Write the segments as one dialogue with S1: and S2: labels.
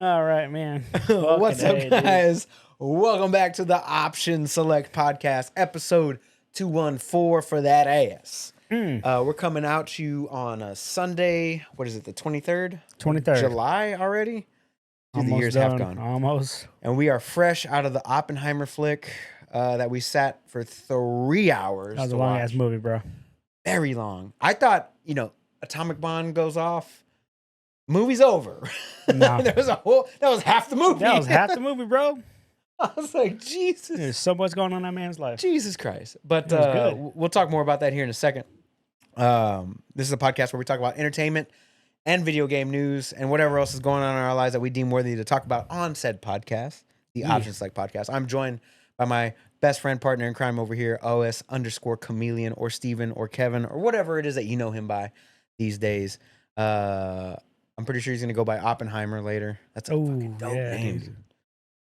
S1: All right, man.
S2: What's up,
S1: Fucking
S2: guys? Welcome back to the Option Select Podcast, episode 214 for that ass. We're coming out to you on a Sunday. What is it, the 23rd?
S1: 23rd.
S2: July already? Dude, the
S1: Almost
S2: years
S1: done.
S2: have gone.
S1: Almost.
S2: And we are fresh out of the Oppenheimer flick that we sat for 3 hours.
S1: That was
S2: to
S1: a long
S2: watch.
S1: ass movie, bro.
S2: Very long. I thought, atomic bomb goes off. Movie's over.
S1: No.
S2: That was half the movie.
S1: That was half the movie, bro.
S2: I was like, Jesus.
S1: There's so much going on in that man's life.
S2: Jesus Christ. But
S1: It was good.
S2: we'll talk more about that here in a second. This is a podcast where we talk about entertainment and video game news and whatever else is going on in our lives that we deem worthy to talk about on said podcast, the Option Select Podcast. I'm joined by my best friend, partner in crime over here, OS_chameleon or Steven or Kevin or whatever it is that you know him by these days. I'm pretty sure he's going to go by Oppenheimer later. That's a fucking dope name, dude.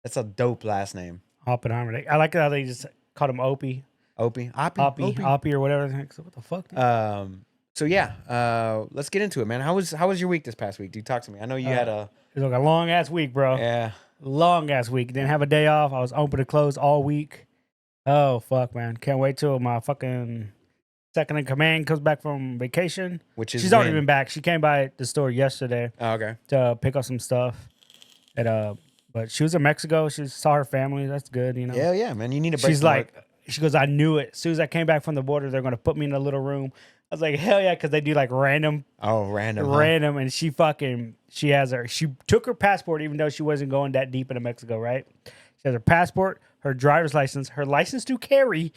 S2: That's a dope last name.
S1: Oppenheimer. I like how they just called him Opie.
S2: Opie
S1: Opie or whatever. What the fuck? Dude?
S2: So yeah, let's get into it, man. How was your week this past week? Dude, talk to me. I know you had
S1: It was like a long ass week, bro.
S2: Yeah.
S1: Long ass week. Didn't have a day off. I was open to close all week. Oh fuck, man. Can't wait till my fucking second in command comes back from vacation.
S2: Which is
S1: she's already been back. She came by the store yesterday.
S2: Oh, okay.
S1: To pick up some stuff. But she was in Mexico. She saw her family. That's good, you know.
S2: Yeah, man. You need a break.
S1: She's like, she goes, I knew it. As soon as I came back from the border, they're gonna put me in a little room. I was like, hell yeah, because they do like random.
S2: Oh, random.
S1: And she took her passport, even though she wasn't going that deep into Mexico, right? She has her passport, her driver's license, her license to carry,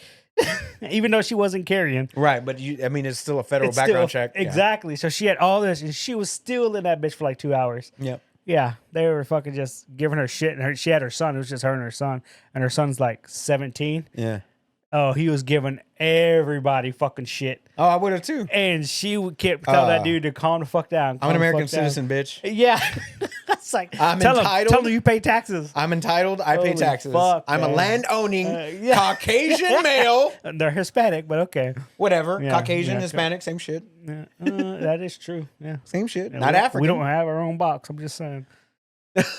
S1: even though she wasn't carrying.
S2: Right, but it's still a federal background check.
S1: Exactly. Yeah. So she had all this, and she was still in that bitch for like 2 hours.
S2: Yep.
S1: Yeah, they were fucking just giving her shit, and she had her son. It was just her and her son's like 17.
S2: Yeah.
S1: Oh, he was giving everybody fucking shit.
S2: Oh, I would have too.
S1: And she kept telling that dude to calm the fuck down.
S2: I'm an American citizen, bitch.
S1: Yeah. It's like,
S2: I'm
S1: tell
S2: entitled.
S1: him you pay taxes.
S2: I'm entitled. I pay taxes.
S1: Fuck,
S2: I'm
S1: man.
S2: a land-owning Caucasian male.
S1: They're Hispanic, but okay.
S2: Whatever.
S1: Yeah,
S2: Caucasian,
S1: yeah,
S2: Hispanic, same shit.
S1: Yeah, that is true. Yeah.
S2: Same shit.
S1: Yeah,
S2: Not African.
S1: We don't have our own box. I'm just saying.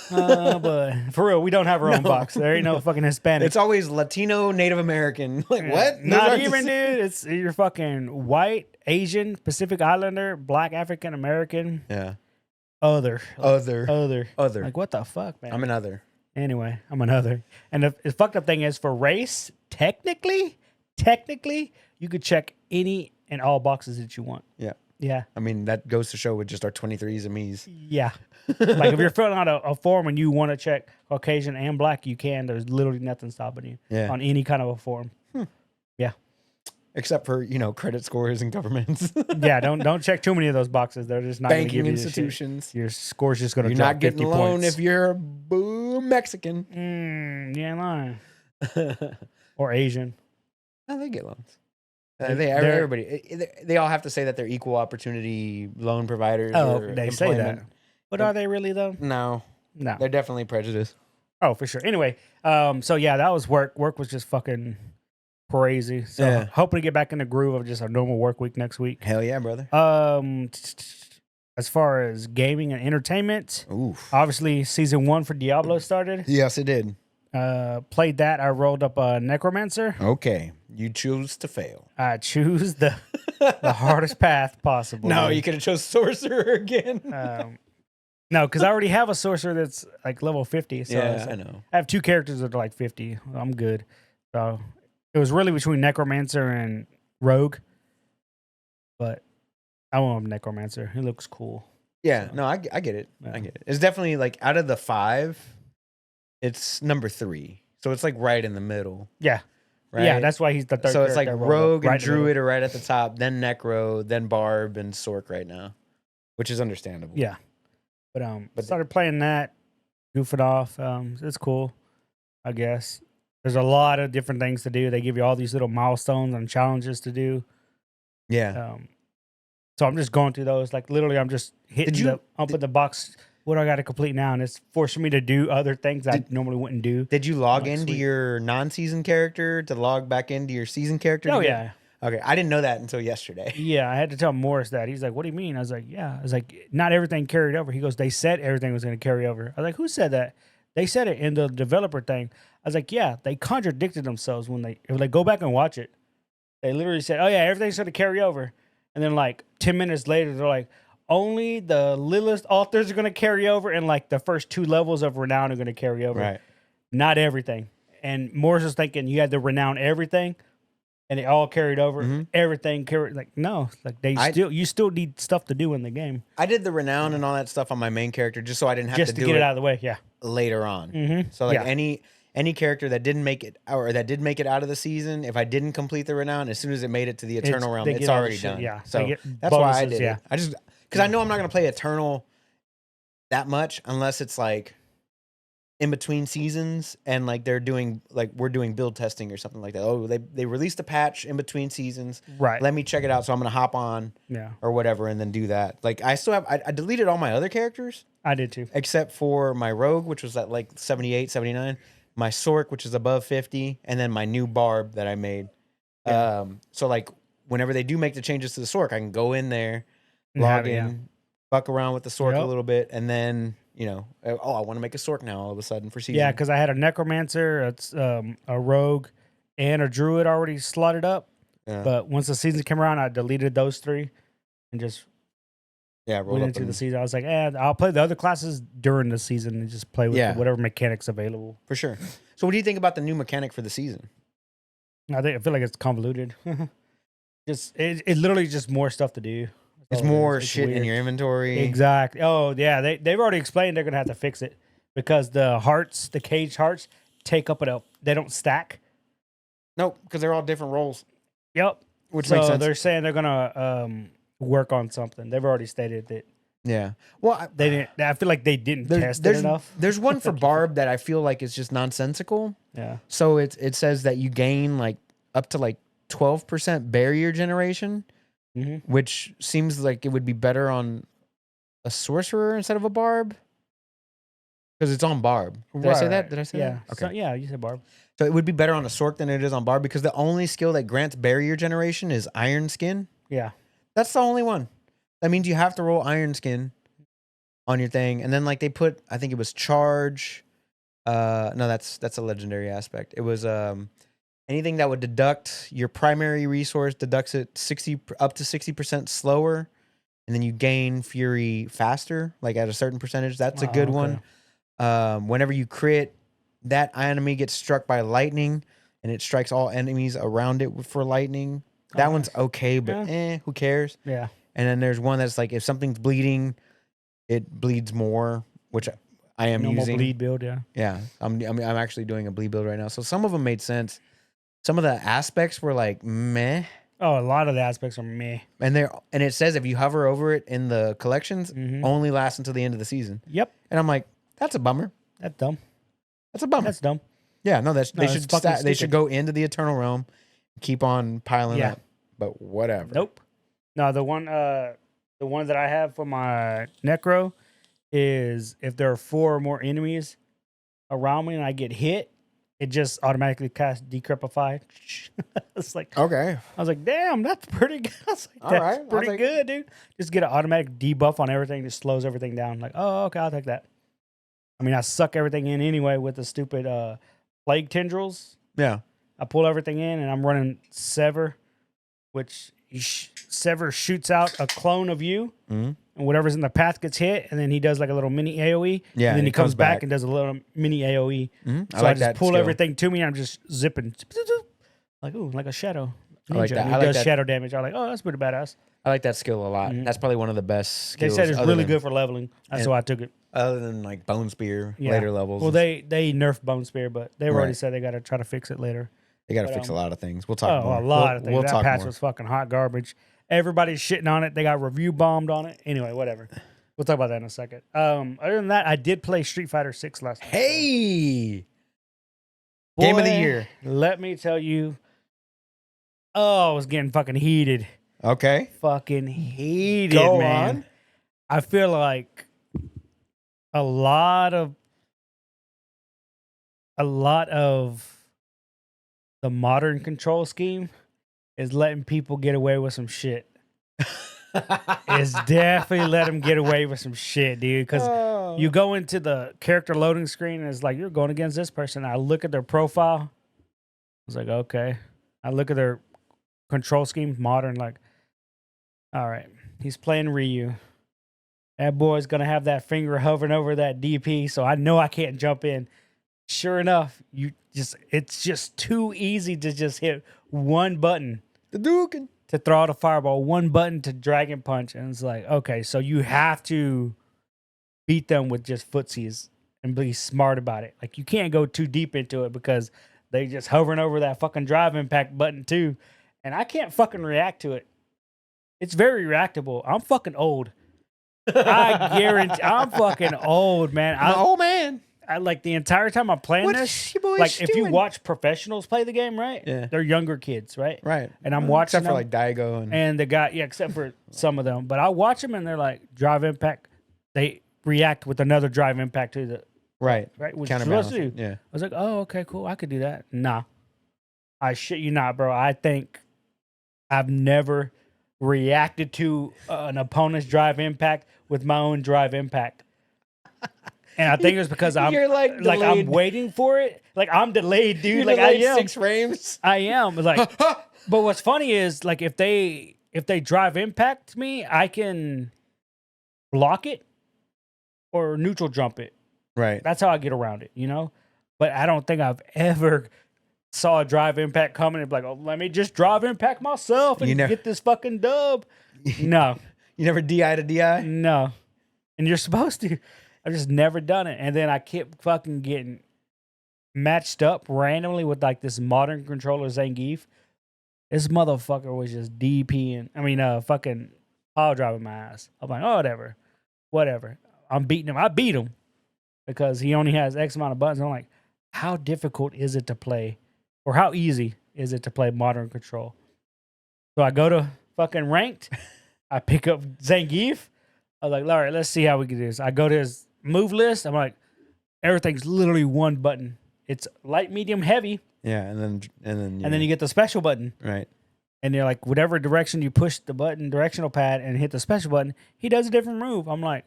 S1: But for real, we don't have our own box. There ain't no fucking Hispanic.
S2: It's always Latino, Native American. Like, what?
S1: Not even, dude. It's you're fucking white, Asian, Pacific Islander, Black, African American.
S2: Yeah.
S1: Other.
S2: Other.
S1: Like, what the fuck, man?
S2: I'm an other.
S1: Anyway, I'm another. And the fucked up thing is, for race, technically, you could check any and all boxes that you want.
S2: Yeah.
S1: Yeah.
S2: I mean, that goes to show with just our 23s and me's.
S1: Yeah. Like, if you're filling out a form and you want to check Caucasian and Black, you can. There's literally nothing stopping you on any kind of a form. Yeah.
S2: Except for, credit scores and governments.
S1: Yeah, don't check too many of those boxes. They're just not going to give you
S2: institutions.
S1: Your score's just going to
S2: You're
S1: drop
S2: not getting
S1: 50
S2: a loan
S1: points.
S2: if you're a Mexican.
S1: You ain't lying. Or Asian.
S2: No, they get loans. Everybody, they all have to say that they're equal opportunity loan providers.
S1: Oh,
S2: or
S1: they
S2: employment.
S1: say that. But are they really, though?
S2: No.
S1: No.
S2: They're definitely prejudiced.
S1: Oh, for sure. Anyway, so yeah, that was work. Work was just fucking crazy. So hoping to get back in the groove of just a normal work week next week.
S2: Hell yeah, brother.
S1: As far as gaming and entertainment,
S2: obviously
S1: season 1 for Diablo started.
S2: Yes, it did.
S1: Played that. I rolled up a Necromancer.
S2: Okay. You choose to fail.
S1: I choose the hardest path possible.
S2: No, you could have chose Sorcerer again.
S1: No, because I already have a Sorcerer that's like level 50. So
S2: yeah, I know.
S1: I have 2 characters that are like 50. I'm good. So it was really between Necromancer and Rogue. But I want Necromancer. He looks cool.
S2: Yeah,
S1: so.
S2: No, I get it.
S1: Yeah.
S2: I get it. It's definitely like out of the 5, it's number 3. So it's like right in the middle.
S1: Yeah.
S2: Right?
S1: Yeah, that's why he's the third.
S2: So it's like Rogue and Druid
S1: are
S2: are right at the top, then Necro, then Barb and Sork right now, which is understandable.
S1: Yeah, but started playing that, goofing off. It's cool, I guess. There's a lot of different things to do. They give you all these little milestones and challenges to do.
S2: Yeah.
S1: So I'm just going through those. Like literally, I'm just hitting up at the box. What do I got to complete now? And it's forcing me to do other things I normally wouldn't do.
S2: Did you log into your non-season character to log back into your season character?
S1: Oh, yeah.
S2: Okay, I didn't know that until yesterday.
S1: Yeah, I had to tell Morris that. He's like, "What do you mean?" I was like, "Yeah." I was like, "Not everything carried over." He goes, "They said everything was going to carry over." I was like, "Who said that?" They said it in the developer thing. I was like, "Yeah." They contradicted themselves when they go back and watch it. They literally said, "Oh yeah, everything's going to carry over," and then like 10 minutes later, they're like, "Only the littlest authors are going to carry over, and like the first 2 levels of renown are going to carry over,
S2: Right.
S1: not everything." And Morris was thinking you had to renown everything. And it all carried over.
S2: Mhm.
S1: Everything carried. Like no, like you still need stuff to do in the game
S2: I did the renown and all that stuff on my main character just so I didn't have
S1: just
S2: to
S1: to
S2: do
S1: get
S2: it
S1: it out of the way. Yeah.
S2: later on.
S1: Mm-hmm.
S2: So like
S1: Yeah.
S2: any character that didn't make it or that did make it out of the season, if I didn't complete the renown, as soon as it made it to the Eternal Realm,
S1: they
S2: it's
S1: get all the
S2: already
S1: shit,
S2: done.
S1: yeah. They
S2: So
S1: get
S2: that's why I
S1: bonuses,
S2: did
S1: yeah.
S2: it. I just because I know I'm not gonna play Eternal that much unless it's like in between seasons and like we're doing build testing or something like that. Oh, they released a patch in between seasons.
S1: Right.
S2: Let me check it out. So I'm gonna hop on
S1: Yeah.
S2: or whatever and then do that. Like I still have I deleted all my other characters
S1: I did too.
S2: except for my rogue, which was at like 78, 79, my sork, which is above 50, and then my new barb that I made.
S1: Yeah.
S2: So like whenever they do make the changes to the sork, I can go in there,
S1: And
S2: log
S1: have it,
S2: in,
S1: yeah.
S2: fuck around with the sork a
S1: Yep.
S2: little bit, and then I want to make a sork now all of a sudden for season.
S1: Yeah, because I had a necromancer, a rogue, and a druid already slotted up.
S2: Yeah.
S1: But once the season came around, I deleted those 3 and just
S2: rolled
S1: went
S2: up
S1: into the
S2: and-
S1: season. I was like, I'll play the other classes during the season and just play with whatever mechanics available.
S2: for sure. So what do you think about the new mechanic for the season?
S1: I feel like it's convoluted. It literally just more stuff to do.
S2: It's more shit in your inventory.
S1: Exactly. Oh yeah, they've already explained they're gonna have to fix it because the caged hearts take up they don't stack.
S2: Nope, because they're all different roles.
S1: Yep.
S2: Which
S1: so
S2: makes sense.
S1: they're saying they're gonna work on something. They've already stated that
S2: Yeah. Well,
S1: they didn't. I feel like they didn't test it enough.
S2: There's one for Barb that I feel like is just nonsensical.
S1: Yeah.
S2: So it says that you gain like up to like 12% barrier generation, which seems like it would be better on a sorcerer instead of a barb. Because it's on Barb. Did I say that? Did I say
S1: that?
S2: that?
S1: Okay. So, yeah, you said Barb.
S2: So it would be better on a sork than it is on Barb because the only skill that grants barrier generation is Iron Skin.
S1: Yeah.
S2: That's the only one. That means you have to roll Iron Skin on your thing. And then like they put, I think it was charge. No, that's a legendary aspect. It was anything that would deduct your primary resource deducts it up to 60% slower. And then you gain fury faster, like at a certain percentage. That's a good one. Whenever you crit, that enemy gets struck by lightning, and it strikes all enemies around it for lightning. That one's okay, but who cares?
S1: Yeah.
S2: And then there's one that's like if something's bleeding, it bleeds more, which I am
S1: Normal
S2: using.
S1: bleed build, yeah.
S2: Yeah, I'm actually doing a bleed build right now. So some of them made sense. Some of the aspects were like meh.
S1: Oh, a lot of the aspects are meh.
S2: And it says if you hover over it in the collections, only lasts until the end of the season.
S1: Yep.
S2: And I'm like, that's a bummer.
S1: That's dumb.
S2: That's a bummer.
S1: That's dumb.
S2: Yeah, no, they
S1: it's
S2: should go into the Eternal Realm, keep on piling up. But whatever.
S1: Nope. No, the one that I have for my Necro is if there are 4 or more enemies around me and I get hit, it just automatically casts Decrepify. It's like
S2: Okay.
S1: I was like, damn, that's pretty good. I was like,
S2: All
S1: that's
S2: right, I'll
S1: pretty
S2: take
S1: good, dude. Just get an automatic debuff on everything, just slows everything down. Like, oh, okay, I'll take that. I mean, I suck everything in anyway with the stupid plague tendrils.
S2: Yeah.
S1: I pull everything in and I'm running Sever, which Sever shoots out a clone of you, and whatever's in the path gets hit, and then he does like a little mini AoE.
S2: Yeah,
S1: and then
S2: and
S1: he
S2: it
S1: comes
S2: comes
S1: back
S2: back.
S1: and does a little mini AoE.
S2: Mm-hmm.
S1: So I just pull everything to me and I'm just zipping. Like, ooh, like a shadow.
S2: I like
S1: Ninja.
S2: that.
S1: And he does shadow damage. I'm like, oh, that's pretty badass.
S2: I like that skill a lot. That's probably one of the best
S1: They
S2: skills.
S1: said it's
S2: other
S1: really
S2: than-
S1: good for leveling. That's why I took it.
S2: Other than like Bone Spear
S1: Yeah.
S2: later levels.
S1: Well, they nerfed Bone Spear, but they already
S2: Right.
S1: said they got to try to fix it later.
S2: They got to fix a lot of things. We'll talk more.
S1: A lot of things.
S2: We'll
S1: That
S2: talk
S1: patch
S2: more.
S1: was fucking hot garbage. Everybody's shitting on it. They got review bombed on it. Anyway, whatever. We'll talk about that in a second. Other than that, I did play Street Fighter 6 last night.
S2: Hey!
S1: Boy,
S2: Game of the year.
S1: Let me tell you. Oh, I was getting fucking heated.
S2: Okay.
S1: Fucking heated,
S2: Go
S1: man.
S2: on.
S1: I feel like a lot of the modern control scheme is letting people get away with some shit. It's definitely let them get away with some shit, dude. Because you go into the character loading screen and it's like, you're going against this person. I look at their profile. I was like, okay. I look at their control scheme, modern, like, all right, he's playing Ryu. That boy's going to have that finger hovering over that DP, so I know I can't jump in. Sure enough, it's just too easy to just hit one button.
S2: The Dukin.
S1: To throw out a fireball, one button to dragon punch. And it's like, okay, so you have to beat them with just footsies and be smart about it. Like, you can't go too deep into it because they just hovering over that fucking drive impact button too. And I can't fucking react to it. It's very reactable. I'm fucking old. I guarantee I'm fucking old, man.
S2: I'm an old man.
S1: I like the entire time I'm playing this. Like, if you watch professionals play the game, right?
S2: Yeah.
S1: They're younger kids, right?
S2: Right.
S1: And I'm watching
S2: except for like Daigo
S1: and the guy, except for some of them. But I watch them and they're like, drive impact. They react with another drive impact to the
S2: right.
S1: Which
S2: counterbalance.
S1: To do.
S2: Yeah.
S1: I was like, oh, okay, cool. I could do that. Nah. I shit you not, bro. I think I've never reacted to an opponent's drive impact with my own drive impact. And I think it's because
S2: You're like
S1: I'm waiting for it. Like, I'm delayed, dude.
S2: You're
S1: like
S2: delayed
S1: I am
S2: 6 frames.
S1: I am. Like, but what's funny is, like, if they drive impact me, I can block it or neutral jump it.
S2: Right.
S1: That's how I get around it, you know? But I don't think I've ever saw a drive impact coming and be like, oh, let me just drive impact myself and get this fucking dub. No.
S2: You never DI to DI?
S1: No. And you're supposed to. I've just never done it. And then I kept fucking getting matched up randomly with like this modern controller Zangief. This motherfucker was just DPing. I mean, fucking power driving my ass. I'm like, oh, whatever. I'm beating him. I beat him because he only has X amount of buttons. I'm like, how difficult is it to play, or how easy is it to play modern control? So I go to fucking ranked. I pick up Zangief. I was like, all right, let's see how we can do this. I go to his move list. I'm like, everything's literally one button. It's light, medium, heavy.
S2: Yeah, and then
S1: you get the special button.
S2: Right.
S1: And you're like, whatever direction you push the button, directional pad, and hit the special button, he does a different move. I'm like,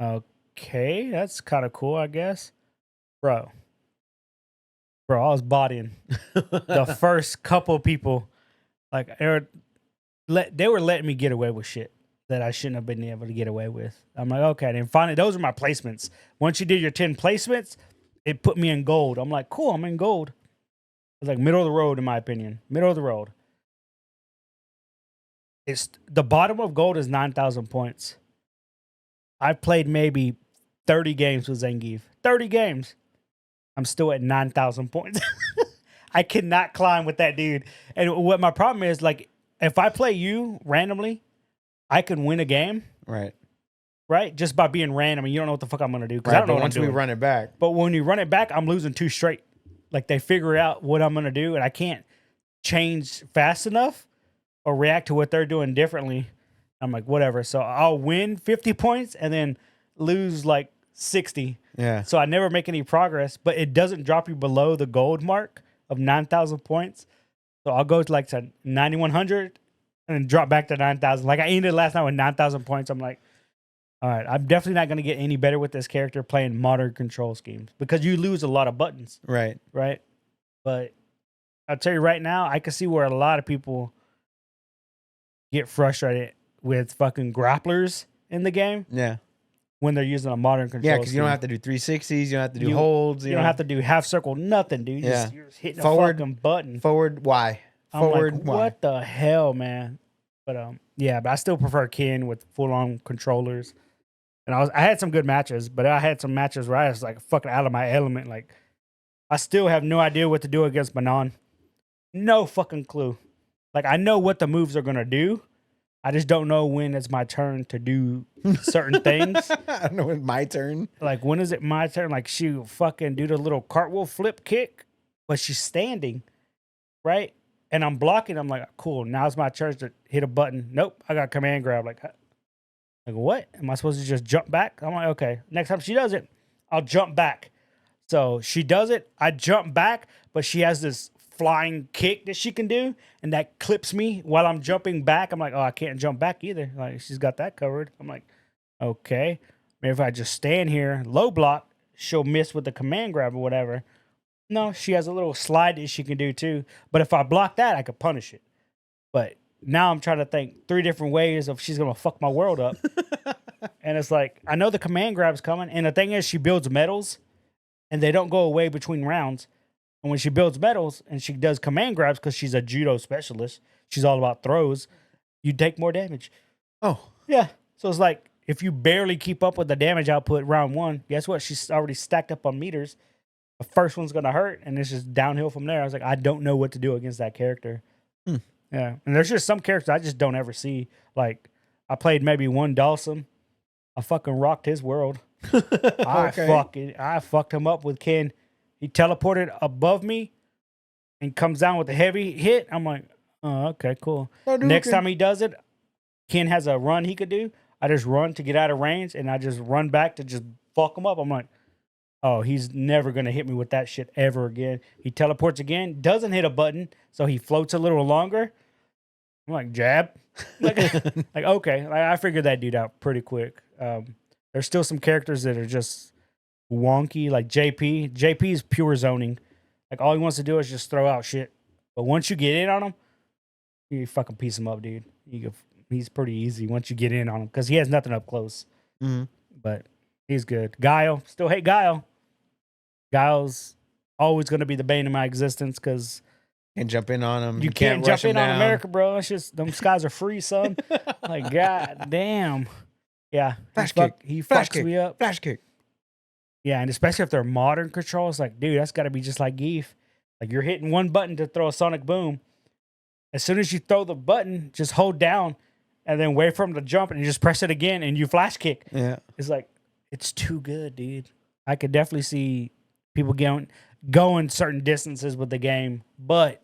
S1: okay, that's kind of cool, I guess. Bro, I was bodying the first couple people. Like, they were letting me get away with shit that I shouldn't have been able to get away with. I'm like, okay. And then finally, those are my placements. Once you did your 10 placements, it put me in gold. I'm like, cool, I'm in gold. It's like middle of the road, in my opinion. Middle of the road. It's the bottom of gold is 9,000 points. I've played maybe 30 games with Zangief. 30 games. I'm still at 9,000 points. I cannot climb with that dude. And what my problem is, like, if I play you randomly, I can win a game.
S2: Right.
S1: Right? Just by being random, and you don't know what the fuck I'm going to do. Because
S2: right,
S1: I don't know what
S2: once
S1: I'm doing.
S2: we run it back.
S1: But when you run it back, I'm losing 2 straight. Like, they figure out what I'm going to do, and I can't change fast enough or react to what they're doing differently. I'm like, whatever. So I'll win 50 points and then lose like 60.
S2: Yeah.
S1: So I never make any progress, but it doesn't drop you below the gold mark of 9,000 points. So I'll go to like to 9,100 and then drop back to 9,000. Like, I ended last night with 9,000 points. I'm like, all right, I'm definitely not going to get any better with this character playing modern control schemes because you lose a lot of buttons.
S2: Right.
S1: Right. But I'll tell you right now, I can see where a lot of people get frustrated with fucking grapplers in the game.
S2: Yeah.
S1: When they're using a modern control.
S2: Yeah, because you don't have to do 360s, you don't have to do holds.
S1: You don't have to do half circle, nothing, dude. You're just hitting
S2: forward,
S1: a fucking button.
S2: Forward, Y.
S1: Forward, I'm like, what the hell, man? But yeah, but I still prefer Ken with full on controllers. And I had some good matches, but I had some matches where I was like fucking out of my element. Like, I still have no idea what to do against Manon. No fucking clue. Like, I know what the moves are gonna do. I just don't know when it's my turn to do certain things.
S2: I don't know when my turn.
S1: Like, when is it my turn? Like, she fucking do the little cartwheel flip kick, but she's standing, right? And I'm blocking. I'm like, cool. Now it's my turn to hit a button. Nope. I got command grab. Like what? Am I supposed to just jump back? I'm like, okay. Next time she does it, I'll jump back. So she does it. I jump back, but she has this flying kick that she can do, and that clips me while I'm jumping back. I'm like, oh, I can't jump back either. Like, she's got that covered. I'm like, okay. Maybe if I just stand here, low block, she'll miss with the command grab or whatever. No, she has a little slide that she can do too. But if I block that, I could punish it. But now I'm trying to think 3 different ways of she's going to fuck my world up. And it's like, I know the command grab's coming. And the thing is, she builds medals, and they don't go away between rounds. And when she builds medals and she does command grabs, because she's a judo specialist, she's all about throws, you take more damage.
S2: Oh.
S1: Yeah. So it's like, if you barely keep up with the damage output round 1, guess what? She's already stacked up on meters. The first one's going to hurt, and it's just downhill from there. I was like, I don't know what to do against that character. Yeah. And there's just some characters I just don't ever see. Like, I played maybe one Dawson. I fucking rocked his world. I fucked him up with Ken. He teleported above me and comes down with a heavy hit. I'm like, oh, okay, cool. Next time he does it, Ken has a run he could do. I just run to get out of range, and I just run back to just fuck him up. I'm like, oh, he's never going to hit me with that shit ever again. He teleports again, doesn't hit a button, so he floats a little longer. I'm like, jab. like, okay. Like, I figured that dude out pretty quick. There's still some characters that are just wonky, like JP. JP is pure zoning. Like, all he wants to do is just throw out shit. But once you get in on him, you fucking piece him up, dude. He's pretty easy once you get in on him, because he has nothing up close.
S2: Mm-hmm.
S1: But he's good. Guile. Still hate Guile. Guile's always going to be the bane of my existence, because
S2: can't jump in on him.
S1: You can't jump in on America, bro. It's just, them skies are free, son. Like, god damn. Yeah. He fucks me up.
S2: Flash kick.
S1: Yeah, and especially if they're modern controls, like, dude, that's got to be just like Geef. Like, you're hitting one button to throw a sonic boom. As soon as you throw the button, just hold down and then wait for him to jump, and you just press it again and you flash kick.
S2: Yeah.
S1: It's like, it's too good, dude. I could definitely see people going certain distances with the game, but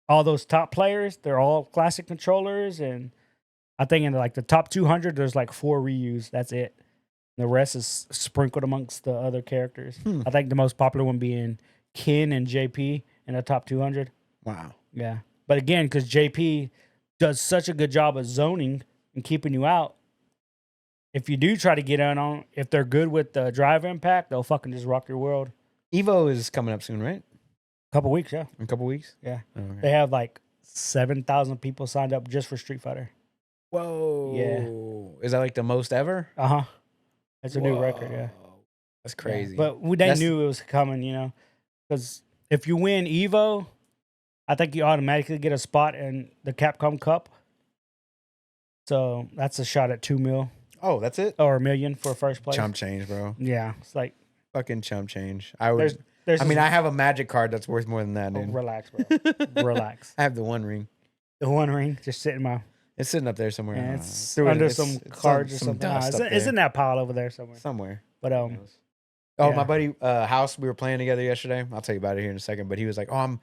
S1: all those top players, they're all classic controllers, and I think in like the top 200, there's like 4 reuse. That's it. The rest is sprinkled amongst the other characters. I think the most popular one being Ken and JP in the top 200.
S2: Wow.
S1: Yeah. But again, because JP does such a good job of zoning and keeping you out, if you do try to get in on, if they're good with the drive impact, they'll fucking just rock your world.
S2: Evo is coming up soon, right?
S1: Couple weeks, yeah.
S2: In a couple weeks?
S1: Yeah.
S2: Oh, okay.
S1: They have like 7,000 people signed up just for Street Fighter.
S2: Whoa.
S1: Yeah.
S2: Is that like the most ever?
S1: Uh-huh. That's a new record, yeah.
S2: That's crazy.
S1: Yeah. But they knew it was coming, you know, because if you win Evo, I think you automatically get a spot in the Capcom Cup. So that's a shot at $2 million.
S2: Oh, that's it?
S1: Or $1 million for first place.
S2: Chump change, bro.
S1: Yeah. It's like,
S2: fucking chump change. I would.
S1: I
S2: have a Magic card that's worth more than that, dude.
S1: Relax, bro. Relax.
S2: I have the One Ring.
S1: The One Ring just sitting
S2: It's sitting up there somewhere.
S1: Yeah, it's under some cards or something. It's in that pile over there somewhere.
S2: Somewhere.
S1: But
S2: my buddy House, we were playing together yesterday. I'll tell you about it here in a second. But he was like, I'm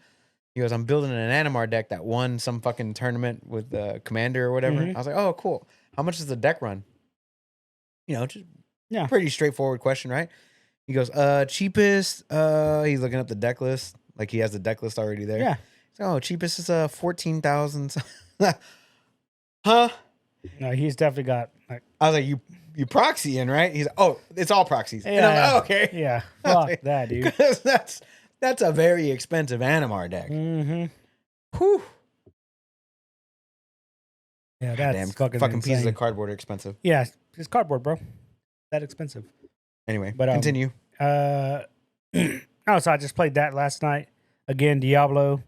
S2: building an Animar deck that won some fucking tournament with the Commander or whatever. I was like, oh, cool. How much does the deck run? You know, just pretty straightforward question, right? He goes, cheapest. He's looking up the deck list. Like, he has the deck list already there.
S1: Yeah.
S2: He's like, oh, cheapest is 14,000. Huh?
S1: No, he's definitely got. Like,
S2: I was like, you proxy in, right? He's like, oh, it's all proxies.
S1: Yeah,
S2: and I'm like, oh, okay.
S1: Yeah. Fuck that, dude.
S2: That's a very expensive Animar deck.
S1: Mm-hmm.
S2: Whew.
S1: Yeah, that's
S2: damn
S1: fucking
S2: pieces
S1: insane.
S2: of cardboard are expensive.
S1: Yeah, it's cardboard, bro. That expensive.
S2: Anyway,
S1: but
S2: continue.
S1: So I just played that last night. Again, Diablo.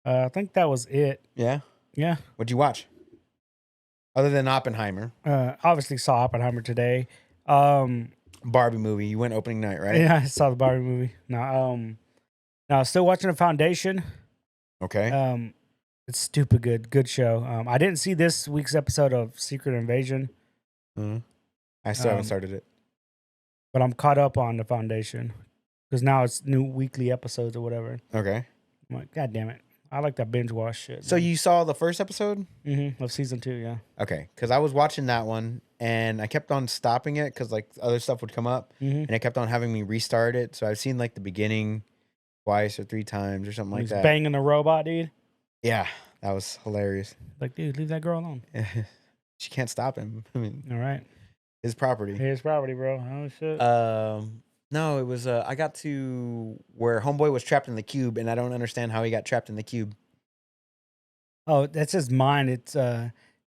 S1: I think that was it.
S2: Yeah?
S1: Yeah.
S2: What'd you watch? Other than Oppenheimer.
S1: Obviously saw Oppenheimer today.
S2: Barbie movie. You went opening night, right?
S1: Yeah, I saw the Barbie movie. Now still watching The Foundation.
S2: Okay.
S1: It's stupid good. Good show. I didn't see this week's episode of Secret Invasion.
S2: I still haven't started it.
S1: But I'm caught up on The Foundation. Because now it's new weekly episodes or whatever.
S2: Okay.
S1: I'm like, God damn it. I like that binge watch shit.
S2: So you saw the first episode?
S1: Of season 2, yeah.
S2: Okay. Because I was watching that one, and I kept on stopping it because, like, other stuff would come up. And it kept on having me restart it. So I've seen, like, the beginning twice or 3 times or something like
S1: He's
S2: that.
S1: banging the robot, dude.
S2: Yeah, that was hilarious.
S1: Like, dude, leave that girl alone.
S2: She can't stop him. I mean,
S1: All right.
S2: his property.
S1: His property, bro. Oh, shit.
S2: No, it was I got to where homeboy was trapped in the cube, and I don't understand how he got trapped in the cube.
S1: Oh, that's his mind. It's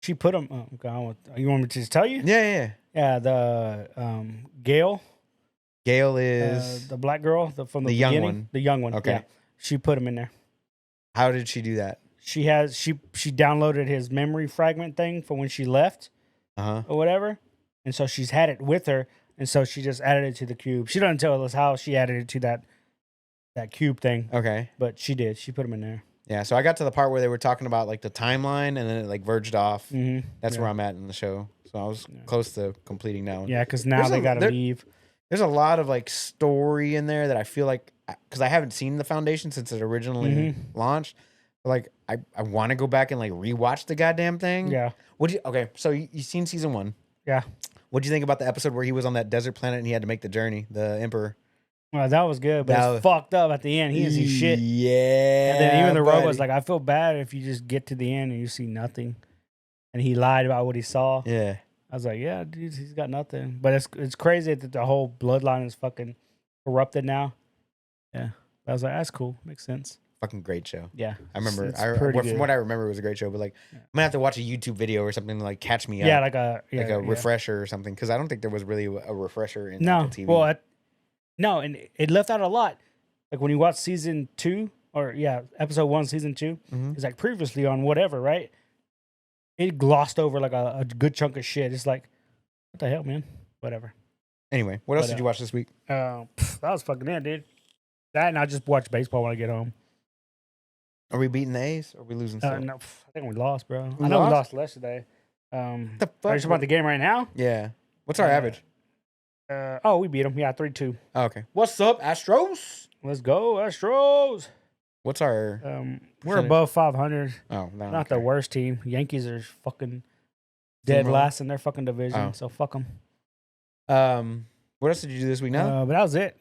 S1: she put him. Oh, God, you want me to just tell you?
S2: Yeah.
S1: Yeah, the Gail
S2: Gail is
S1: the black girl from the
S2: the young
S1: beginning.
S2: one.
S1: The young one.
S2: Okay.
S1: Yeah. She put him in there.
S2: How did she do that?
S1: She downloaded his memory fragment thing for when she left or whatever, and so she's had it with her, and so she just added it to the cube. She doesn't tell us how she added it to that cube thing.
S2: Okay.
S1: But she did. She put him in there.
S2: Yeah, so I got to the part where they were talking about like the timeline, and then it like verged off.
S1: Mm-hmm.
S2: That's where I'm at in the show. So I was close to completing that one.
S1: Yeah, because now they got to leave.
S2: There's a lot of like story in there that I feel like, because I haven't seen the Foundation since it originally launched. Like I want to go back and like rewatch the goddamn thing.
S1: Yeah.
S2: Okay, so you seen season 1?
S1: Yeah.
S2: What'd you think about the episode where he was on that desert planet and he had to make the journey, the Emperor?
S1: Well, that was good, but it's fucked up at the end. He didn't see shit.
S2: Yeah.
S1: And then even the robot's like, I feel bad if you just get to the end and you see nothing. And he lied about what he saw.
S2: Yeah.
S1: I was like, yeah, dude, he's got nothing. But it's crazy that the whole bloodline is fucking corrupted now. Yeah. I was like, that's cool. Makes sense.
S2: Fucking great show.
S1: Yeah.
S2: I remember.
S1: It's
S2: from what I remember, it was a great show. But like, I'm gonna have to watch a YouTube video or something to like catch me up.
S1: Yeah, like a
S2: refresher or something, because I don't think there was really a refresher in
S1: no.
S2: Apple TV.
S1: Well, no, and it left out a lot. Like when you watch season 2 or episode 1, season 2, it's like previously on whatever, right? It glossed over like a good chunk of shit. It's like, what the hell, man? Whatever.
S2: Anyway, what else did you watch this week?
S1: That was fucking it, dude. That and I just watch baseball when I get home.
S2: Are we beating the A's or are we losing still?
S1: No, I think we lost, bro.
S2: We
S1: I know
S2: lost?
S1: we lost yesterday.
S2: The fuck?
S1: Are you about the game right now?
S2: Yeah. What's our average?
S1: We beat them. Yeah, 3-2.
S2: Oh, okay. What's up, Astros?
S1: Let's go, Astros.
S2: What's our...
S1: we're above 500.
S2: Oh, no.
S1: Not the worst team. Yankees are fucking dead last in their fucking division, so fuck them.
S2: What else did you do this week now?
S1: But that was it.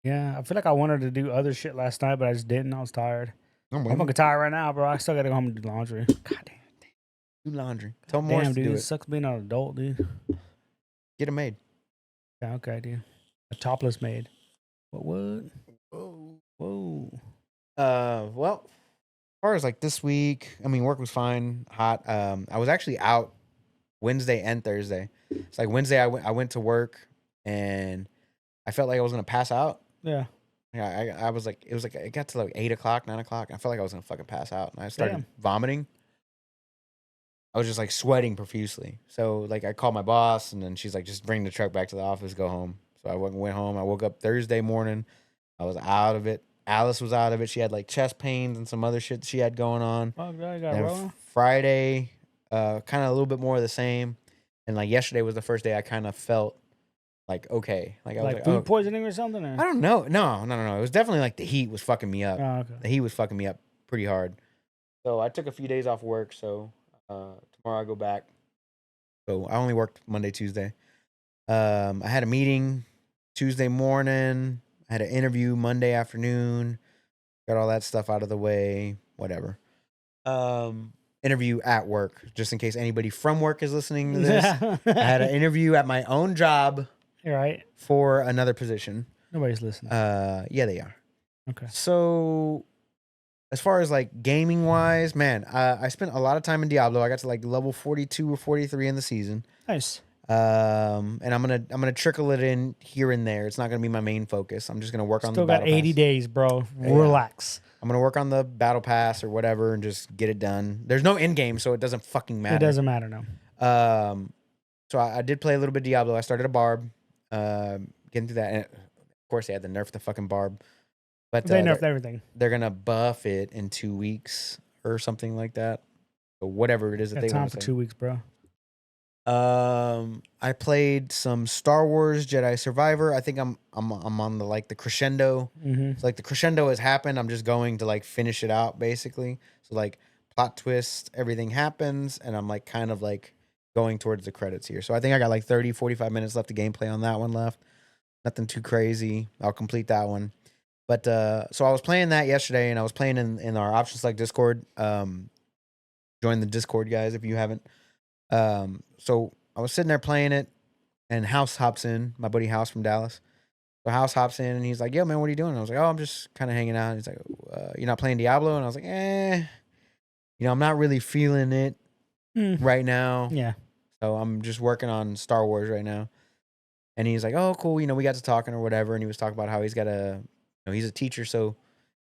S1: Yeah, I feel like I wanted to do other shit last night, but I just didn't. I was tired. I'm fucking tired right now, bro. I still gotta go home and do laundry. God damn.
S2: Do laundry. Tell Morris to
S1: dude,
S2: do
S1: it
S2: it.
S1: sucks being an adult, dude.
S2: Get it made.
S1: Yeah, okay, dude. A topless maid. What? Whoa.
S2: Well, as far as like this week, I mean, work was fine, hot. I was actually out Wednesday and Thursday. It's like Wednesday, I went to work and I felt like I was gonna pass out.
S1: Yeah.
S2: Yeah, I was like, it got to like 8 o'clock, 9 o'clock. I felt like I was gonna fucking pass out, and I started vomiting. I was just like sweating profusely. So like I called my boss, and then she's like, just bring the truck back to the office, go home. So I went home. I woke up Thursday morning. I was out of it. Alice was out of it. She had like chest pains and some other shit she had going on.
S1: Oh, God, you got
S2: And
S1: rolling?
S2: Friday, kind of a little bit more of the same. And like yesterday was the first day I kind of felt like okay, like I was like
S1: food poisoning or something. Or?
S2: I don't know. No. It was definitely like the heat was fucking me up.
S1: Oh, okay.
S2: The heat was fucking me up pretty hard. So I took a few days off work. So tomorrow I go back. So I only worked Monday, Tuesday. I had a meeting Tuesday morning. I had an interview Monday afternoon. Got all that stuff out of the way. Whatever. Interview at work, just in case anybody from work is listening to this. I had an interview at my own job.
S1: You're right.
S2: For another position.
S1: Nobody's listening.
S2: Yeah, they are.
S1: Okay.
S2: So, as far as like gaming wise, man, I spent a lot of time in Diablo. I got to like level 42 or 43 in the season.
S1: Nice.
S2: And I'm gonna trickle it in here and there. It's not gonna be my main focus. I'm just gonna work on the battle
S1: pass. Still got 80 days, bro. Relax.
S2: I'm gonna work on the battle pass or whatever and just get it done. There's no end game, so it doesn't fucking matter.
S1: It doesn't matter now.
S2: So I did play a little bit of Diablo. I started a barb. Getting through that, and of course they had to nerf the fucking barb, but
S1: they nerfed everything.
S2: They're gonna buff it in 2 weeks or something like that. So whatever it is that they want
S1: for 2 weeks, bro.
S2: I played some Star Wars Jedi Survivor. I think I'm on the crescendo.
S1: Mm-hmm.
S2: So like the crescendo has happened. I'm just going to like finish it out basically. So like plot twist, everything happens, and I'm like kind of like going towards the credits here. So I think I got like 30, 45 minutes left of gameplay on that one left. Nothing too crazy. I'll complete that one. But so I was playing that yesterday, and I was playing in our Option Select Discord. Join the Discord, guys, if you haven't. So I was sitting there playing it, and House hops in, my buddy House from Dallas. So House hops in, and he's like, "Yo, man, what are you doing?" And I was like, "Oh, I'm just kind of hanging out." And he's like, "You're not playing Diablo?" And I was like, I'm not really feeling it right now.
S1: Yeah.
S2: So I'm just working on Star Wars right now. And he's like, "Oh, cool. We got to talking or whatever." And he was talking about how he's got he's a teacher, so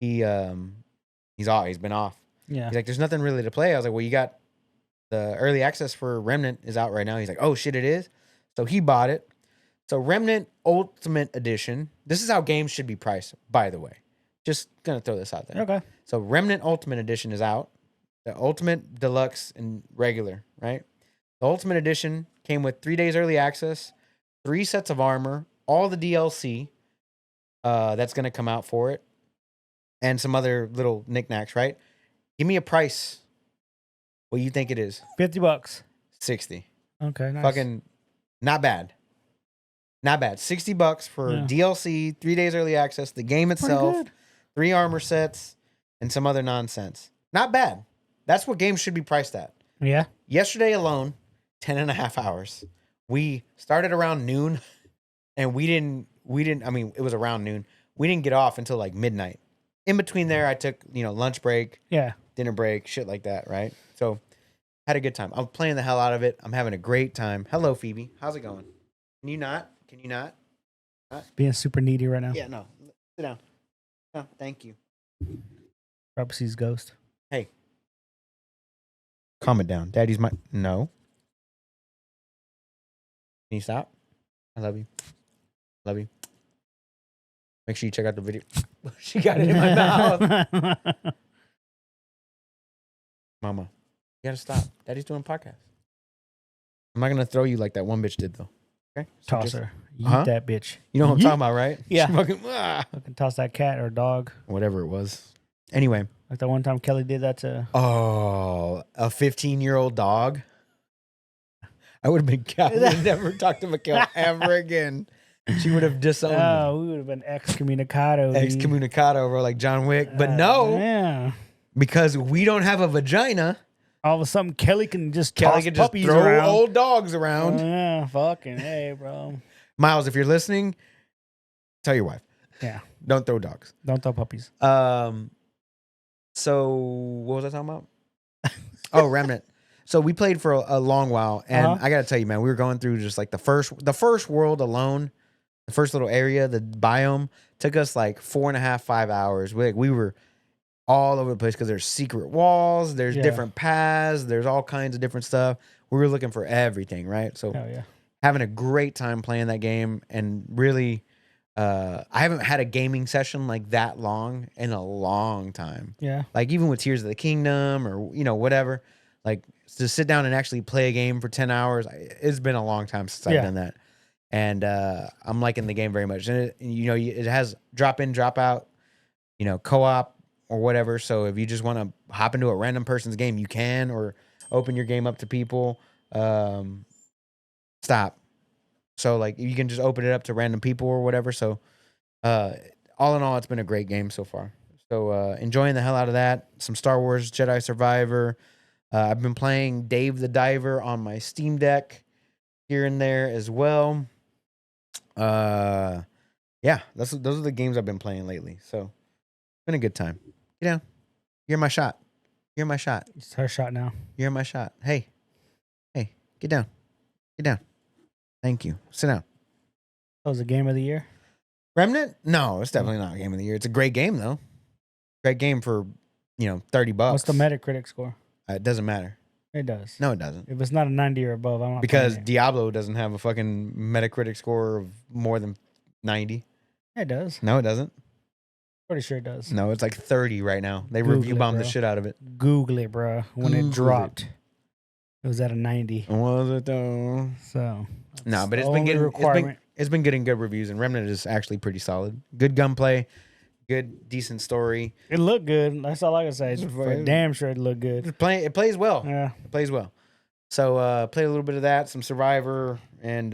S2: he's been off.
S1: Yeah.
S2: He's like, "There's nothing really to play." I was like, "Well, you got the early access for Remnant is out right now." He's like, "Oh shit, it is." So he bought it. So Remnant Ultimate Edition. This is how games should be priced, by the way. Just gonna throw this out there.
S1: Okay.
S2: So Remnant Ultimate Edition is out. The Ultimate, Deluxe, and regular, right? The Ultimate Edition came with 3 days early access, 3 sets of armor, all the DLC that's gonna come out for it, and some other little knickknacks, right? Give me a price. What you think it is?
S1: $50.
S2: 60.
S1: Okay, nice.
S2: Fucking not bad. Not bad. $60 for DLC, 3 days early access, the game itself, 3 armor sets, and some other nonsense. Not bad. That's what games should be priced at.
S1: Yeah.
S2: Yesterday alone, 10 and a half hours. We started around noon, and we didn't, I mean, it was around noon. We didn't get off until like midnight. In between there, I took, lunch break, dinner break, shit like that, right? So, had a good time. I'm playing the hell out of it. I'm having a great time. Hello, Phoebe. How's it going? Can you not?
S1: Being super needy right now.
S2: Yeah, no. Sit down. No, thank you.
S1: Probably sees ghost.
S2: Hey. Calm it down. Daddy's my... No. Can you stop? I love you. Love you. Make sure you check out the video. She got it in my mouth. Mama, you gotta stop. Daddy's doing a podcast. I'm not gonna throw you like that one bitch did, though. Okay? So
S1: Toss her. Eat that bitch.
S2: You know what I'm talking about, right?
S1: Yeah.
S2: Fucking
S1: toss that cat or dog.
S2: whatever it was. Anyway.
S1: Like that one time Kelly did that to...
S2: Oh, a 15-year-old dog? I would have been... I would have never talked to Mikhail ever again. She would have disowned me.
S1: Oh, we would have been excommunicado.
S2: Excommunicado, bro, like John Wick. But no.
S1: Yeah.
S2: Because we don't have a vagina.
S1: All of a sudden, Kelly can just toss puppies
S2: throw
S1: around.
S2: Old dogs around.
S1: Yeah, fucking hey, bro.
S2: Miles, if you're listening, tell your wife.
S1: Yeah.
S2: Don't throw dogs.
S1: Don't throw puppies.
S2: So what was I talking about? Oh, Remnant. So we played for a long while, and I gotta tell you, man, we were going through just like the first world alone, the first little area, the biome took us like 4.5, 5 hours. We were all over the place because there's secret walls, there's different paths, there's all kinds of different stuff. We were looking for everything, right? So having a great time playing that game, and really, I haven't had a gaming session like that long in a long time. Yeah. Like even with Tears of the Kingdom or, whatever, like to sit down and actually play a game for 10 hours, it's been a long time since I've done that. And I'm liking the game very much. And it has drop in, drop out, co-op or whatever. So if you just want to hop into a random person's game, you can, or open your game up to people. Stop. So like you can just open it up to random people or whatever. So all in all, it's been a great game so far. So enjoying the hell out of that. Some Star Wars Jedi Survivor. I've been playing Dave the Diver on my Steam Deck here and there as well. Yeah, those are the games I've been playing lately. So it's been a good time. Get down. You're my shot. You're my shot.
S1: It's her shot now.
S2: You're my shot. Hey, get down. Get down. Thank you. Sit down.
S1: That was a game of the year?
S2: Remnant? No, it's definitely not a game of the year. It's a great game, though. Great game for, $30.
S1: What's the Metacritic score?
S2: It doesn't matter.
S1: It does.
S2: No, it doesn't.
S1: If it's not a 90 or above, I'm not
S2: because Diablo doesn't have a fucking Metacritic score of more than 90.
S1: It does.
S2: No, it doesn't.
S1: Pretty sure it does.
S2: No, it's like 30 right now. They review bombed the shit out of it.
S1: Google it, bro. When it dropped, it was at a 90.
S2: Was it though?
S1: So
S2: no, but it's been getting good reviews, and Remnant is actually pretty solid. Good gunplay, good decent story.
S1: It looked good. That's all I can say. For damn sure it looked good.
S2: It plays well.
S1: Yeah,
S2: it plays well. So played a little bit of that, some Survivor, and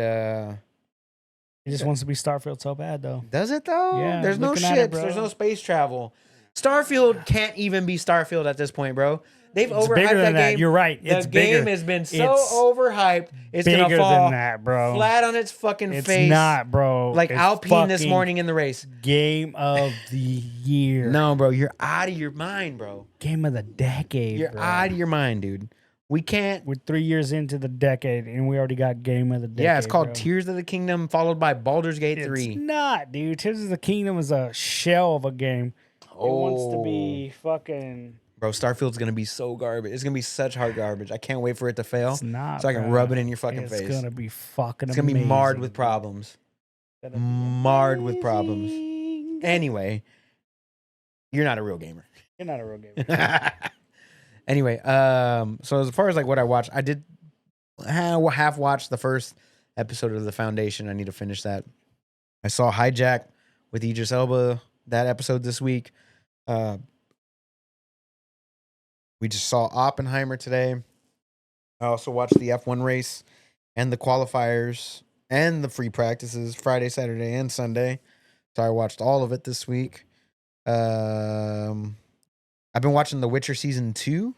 S1: It just wants to be Starfield so bad, though.
S2: Does it though?
S1: Yeah,
S2: There's no
S1: looking at it,
S2: ships.
S1: bro.
S2: There's no space travel. Starfield can't even be Starfield at this point, bro. They've
S1: It's
S2: overhyped
S1: bigger
S2: that
S1: than that.
S2: game.
S1: You're right.
S2: The
S1: It's
S2: game
S1: bigger.
S2: has been so
S1: It's
S2: overhyped. It's gonna
S1: bigger
S2: fall
S1: than that, bro.
S2: flat on its fucking
S1: It's
S2: face.
S1: not, bro.
S2: Like
S1: It's
S2: Alpine this
S1: fucking
S2: morning in the race.
S1: Game of the year.
S2: No, bro, you're out of your mind, bro.
S1: Game of the decade.
S2: You're
S1: bro.
S2: out of your mind, dude. We can't.
S1: We're 3 years into the decade, and we already got Game of the Decade.
S2: Yeah, it's called
S1: bro.
S2: Tears of the Kingdom, followed by Baldur's Gate 3.
S1: It's not, dude. Tears of the Kingdom is a shell of a game. It wants to be fucking.
S2: Bro, Starfield's gonna be so garbage. It's gonna be such hard garbage. I can't wait for it to fail.
S1: It's not.
S2: So I can
S1: bro.
S2: rub it in your fucking
S1: it's
S2: face.
S1: It's gonna be fucking.
S2: It's gonna be marred with
S1: amazing.
S2: problems.
S1: It's gonna be
S2: Marred with problems.
S1: amazing.
S2: Anyway, you're not a real gamer.
S1: You're not a real gamer.
S2: Anyway, so as far as like what I watched, I did half watch the first episode of The Foundation. I need to finish that. I saw Hijack with Idris Elba, that episode this week. We just saw Oppenheimer today. I also watched the F1 race and the qualifiers and the free practices Friday, Saturday, and Sunday. So I watched all of it this week. I've been watching The Witcher season 2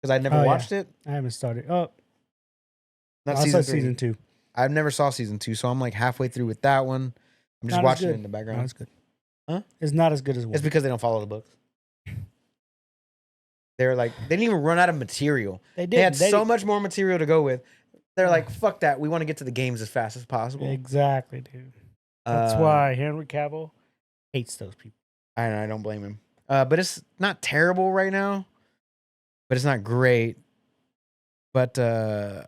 S2: because I'd never watched it.
S1: I haven't started. Oh,
S2: Not
S1: I
S2: season
S1: saw
S2: 3.
S1: season 2.
S2: I've never saw season 2, so I'm like halfway through with that one. I'm just
S1: Not as
S2: watching it
S1: good.
S2: in the
S1: Not
S2: background.
S1: as good.
S2: Huh?
S1: It's not as good as one.
S2: It's because they don't follow the books. They're like, they didn't even run out of material.
S1: They
S2: They
S1: did.
S2: had so much more material to go with. They're like, fuck that. We want to get to the games as fast as possible.
S1: Exactly, dude. That's
S2: Uh,
S1: why Henry Cavill hates those people.
S2: I don't blame him. But it's not terrible right now. But it's not great. But I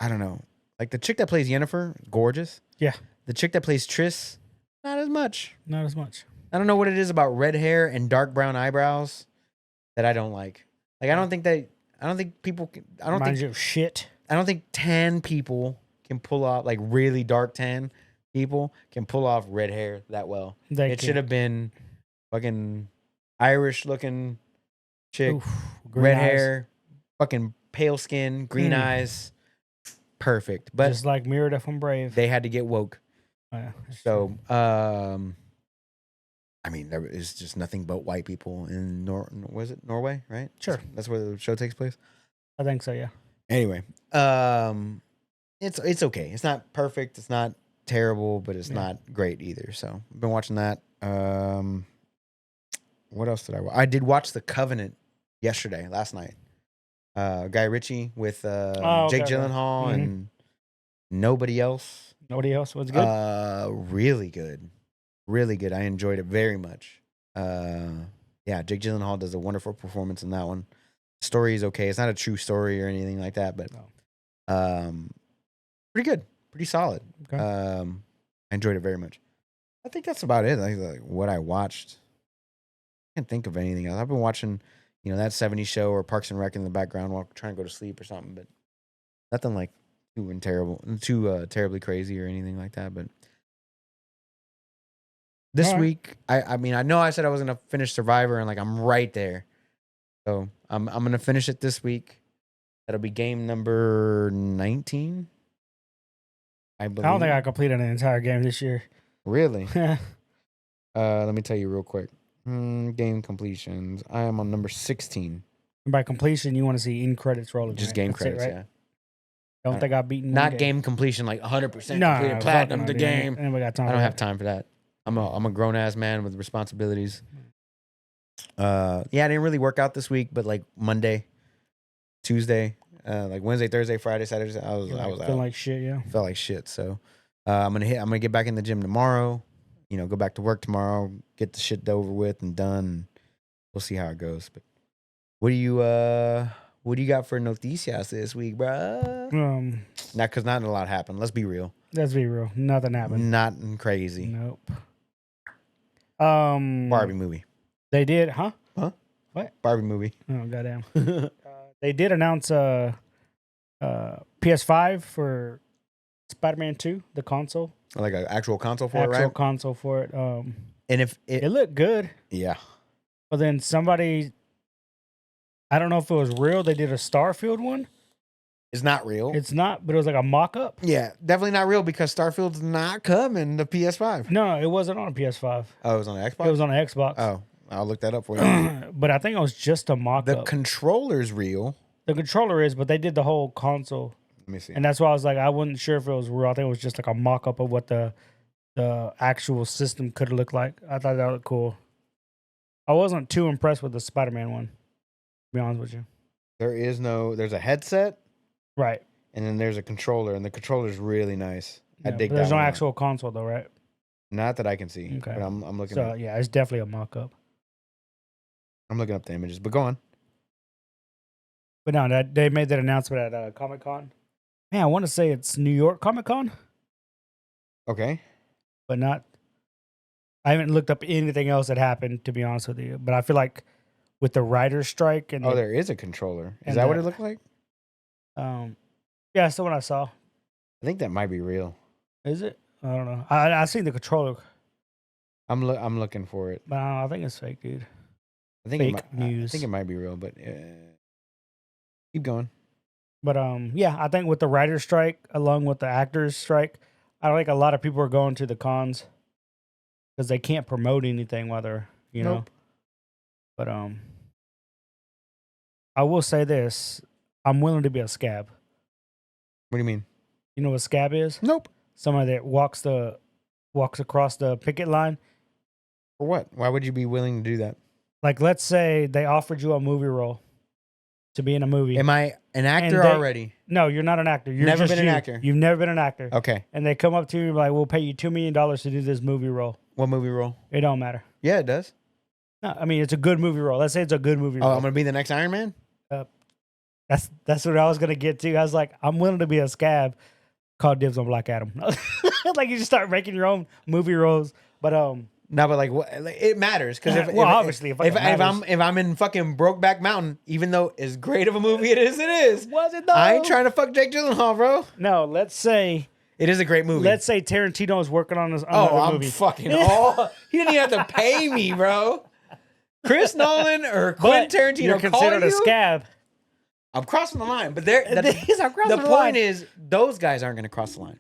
S2: don't know. Like the chick that plays Yennefer, gorgeous.
S1: Yeah.
S2: The chick that plays Triss, not as much.
S1: Not as much.
S2: I don't know what it is about red hair and dark brown eyebrows that I don't like. Like I don't think people can,
S1: Reminds you of shit.
S2: I don't think tan people can pull off, like really dark tan people can pull off red hair that well. It should have been fucking Irish looking chick,
S1: Green
S2: red
S1: eyes.
S2: hair, fucking pale skin, green eyes. Perfect. But
S1: Just like Miranda from Brave.
S2: they had to get woke.
S1: Oh, yeah, that's
S2: So,
S1: true.
S2: I mean, there is just nothing but white people in was it Norway, right?
S1: Sure.
S2: That's where the show takes place.
S1: I think so, yeah.
S2: Anyway, it's okay. It's not perfect. It's not terrible, but it's not great either. So I've been watching that. What else did I watch? I did watch The Covenant last night. Guy Ritchie with Jake Gyllenhaal
S1: Mhm.
S2: and nobody else.
S1: Nobody else was good.
S2: Really good. Really good. I enjoyed it very much. Yeah, Jake Gyllenhaal does a wonderful performance in that one. Story is okay. It's not a true story or anything like that, but pretty good. Pretty solid.
S1: Okay.
S2: I enjoyed it very much. I think that's about it. Like what I watched. I can't think of anything else. I've been watching, that 70s show or Parks and Rec in the background while trying to go to sleep or something, but nothing like too terribly crazy or anything like that. But this
S1: All right.
S2: week, I mean, I know I said I was gonna finish Survivor, and like I'm right there. So I'm gonna finish it this week. That'll be game number 19. I believe.
S1: I don't think I completed an entire game this year.
S2: Really. Let me tell you real quick. Game completions. I am on number 16.
S1: And by completion, you want to see in credits rolling.
S2: Just
S1: right?
S2: game
S1: That's it,
S2: credits,
S1: right?
S2: yeah.
S1: Don't think I've beaten one
S2: Not game completion, like 100%
S1: No,
S2: completed platinum the game.
S1: Anybody got time
S2: I
S1: for
S2: don't
S1: that.
S2: have time for that. I'm a grown ass man with responsibilities. Yeah, I didn't really work out this week, but like Monday, Tuesday, like Wednesday, Thursday, Friday, Saturday, I was
S1: Feeling
S2: out.
S1: like shit, yeah.
S2: Felt like shit. So I'm gonna get back in the gym tomorrow. Go back to work tomorrow, get the shit over with and done. We'll see how it goes. But what do you got for noticias this week, bro? Not a lot happened. Let's be real.
S1: Let's be real. Nothing happened.
S2: Nothing crazy.
S1: Nope.
S2: Barbie movie.
S1: They did, huh? What?
S2: Barbie movie.
S1: Oh goddamn. They did announce PS5 for Spider-Man 2, the console.
S2: Like an actual console for it,
S1: Actual
S2: right?
S1: console for it.
S2: And if
S1: It looked good,
S2: yeah.
S1: but then somebody, I don't know if it was real. They did a Starfield one.
S2: is not real.
S1: It's not, but it was like a mock-up.
S2: Yeah, definitely not real because Starfield's not coming to PS5.
S1: No, it wasn't on a PS5.
S2: Oh, it was on the Xbox?
S1: It was on an Xbox.
S2: Oh, I'll look that up for you.
S1: But I think it was just a mock-up.
S2: The controller's real.
S1: The controller is, but they did the whole console.
S2: Let me see.
S1: And that's why I was like, I wasn't sure if it was real. I think it was just like a mock-up of what the actual system could have looked like. I thought that looked cool. I wasn't too impressed with the Spider-Man one, to be honest with you.
S2: There's a headset.
S1: Right.
S2: And then there's a controller, and the controller's really nice.
S1: Yeah,
S2: I dig that.
S1: There's no
S2: one
S1: actual console though, right?
S2: Not that I can see.
S1: Okay.
S2: But I'm looking
S1: So yeah, it's definitely a mock-up.
S2: I'm looking up the images, but go on.
S1: But no, they made that announcement at Comic-Con. Man, I want to say it's New York Comic-Con,
S2: Okay.
S1: but not. I haven't looked up anything else that happened, to be honest with you. But I feel like with the writer's strike and
S2: Oh, there is a controller. Is
S1: and
S2: that what it looked like?
S1: yeah, that's the one I saw.
S2: I think that might be real.
S1: Is it? I don't know. I seen the controller,
S2: I'm looking for it.
S1: but I think it's fake, dude.
S2: I think
S1: Fake
S2: I
S1: news.
S2: think it might be real, but keep going.
S1: But yeah, I think with the writer's strike along with the actors strike, I think a lot of people are going to the cons because they can't promote anything while they're know.
S2: Nope.
S1: But I will say this: I'm willing to be a scab.
S2: What do you mean?
S1: You know what scab is?
S2: Nope.
S1: Somebody that walks across the picket line.
S2: For what? Why would you be willing to do that?
S1: Like, let's say they offered you a movie role to be in a movie.
S2: Am I an actor already?
S1: No, you're not an actor. You've
S2: Never been an actor.
S1: You've never been an actor.
S2: Okay.
S1: And they come up to you and be like, we'll pay you $2 million to do this movie role.
S2: What movie role?
S1: It don't matter.
S2: Yeah, it does.
S1: No, I mean, it's a good movie role. Let's say it's a good movie
S2: Oh,
S1: role.
S2: I'm gonna be the next Iron Man.
S1: That's what I was gonna get to. I was like, I'm willing to be a scab. Call dibs on Black Adam. Like, you just start making your own movie roles. But
S2: No, but like, it matters because
S1: obviously, if
S2: I'm in fucking Brokeback Mountain, even though as great of a movie it is,
S1: was it though?
S2: I ain't trying to fuck Jake Gyllenhaal, bro.
S1: No, let's say
S2: it is a great movie.
S1: Let's say Tarantino is working on this.
S2: I'm
S1: movie.
S2: fucking all. He didn't even have to pay me, bro. Chris Nolan or Quentin Tarantino,
S1: you're considered a scab.
S2: I'm crossing the line, but the
S1: line.
S2: point is, those guys aren't going to cross the line.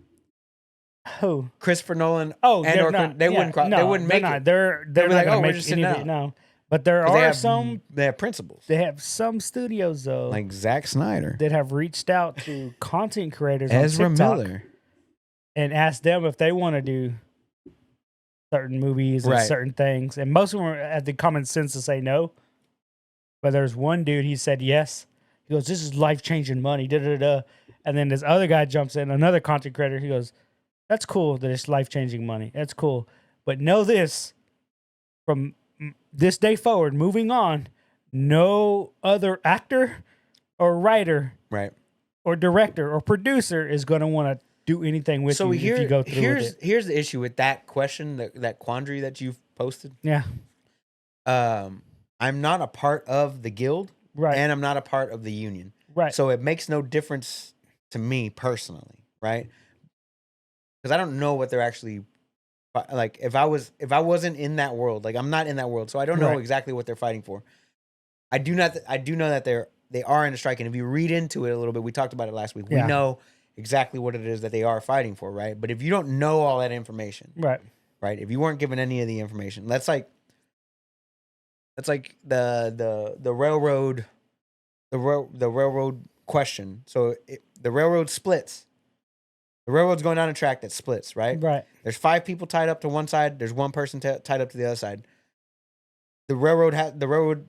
S1: Who?
S2: Christopher Nolan.
S1: Oh,
S2: and they wouldn't cross.
S1: No,
S2: they wouldn't make
S1: not.
S2: it.
S1: They're
S2: be
S1: not
S2: like,
S1: gonna
S2: oh, we're
S1: make
S2: just sitting
S1: any of it.
S2: out.
S1: No, but there are some.
S2: They have principles,
S1: They have some studios though,
S2: like Zack Snyder,
S1: that have reached out to content creators,
S2: Ezra
S1: on TikTok,
S2: Miller,
S1: and asked them if they want to do certain movies and certain things. And most of them had the common sense to say no. But there's one dude, he said yes. He goes, this is life-changing money, da-da-da. And then this other guy jumps in, another content creator. He goes, that's cool that it's life-changing money. That's cool. But know this, from this day forward, moving on, no other actor or writer or director or producer is going to want to do anything with you if you go through with it.
S2: Here's the issue with that question, that quandary that you've posted.
S1: Yeah.
S2: I'm not a part of the guild, and I'm not a part of the union.
S1: Right.
S2: So it makes no difference to me personally, right? Because I don't know what they're actually like. If I wasn't in that world, like I'm not in that world, so I don't know exactly what they're fighting for. I do know that they are in a strike, and if you read into it a little bit, we talked about it last week. We know exactly what it is that they are fighting for, right? But if you don't know all that information, right? If you weren't given any of the information, that's like the railroad, the railroad question. So the railroad splits. The railroad's going down a track that splits, right? Right. There's 5 people tied up to one side. There's 1 person tied up to the other side. The railroad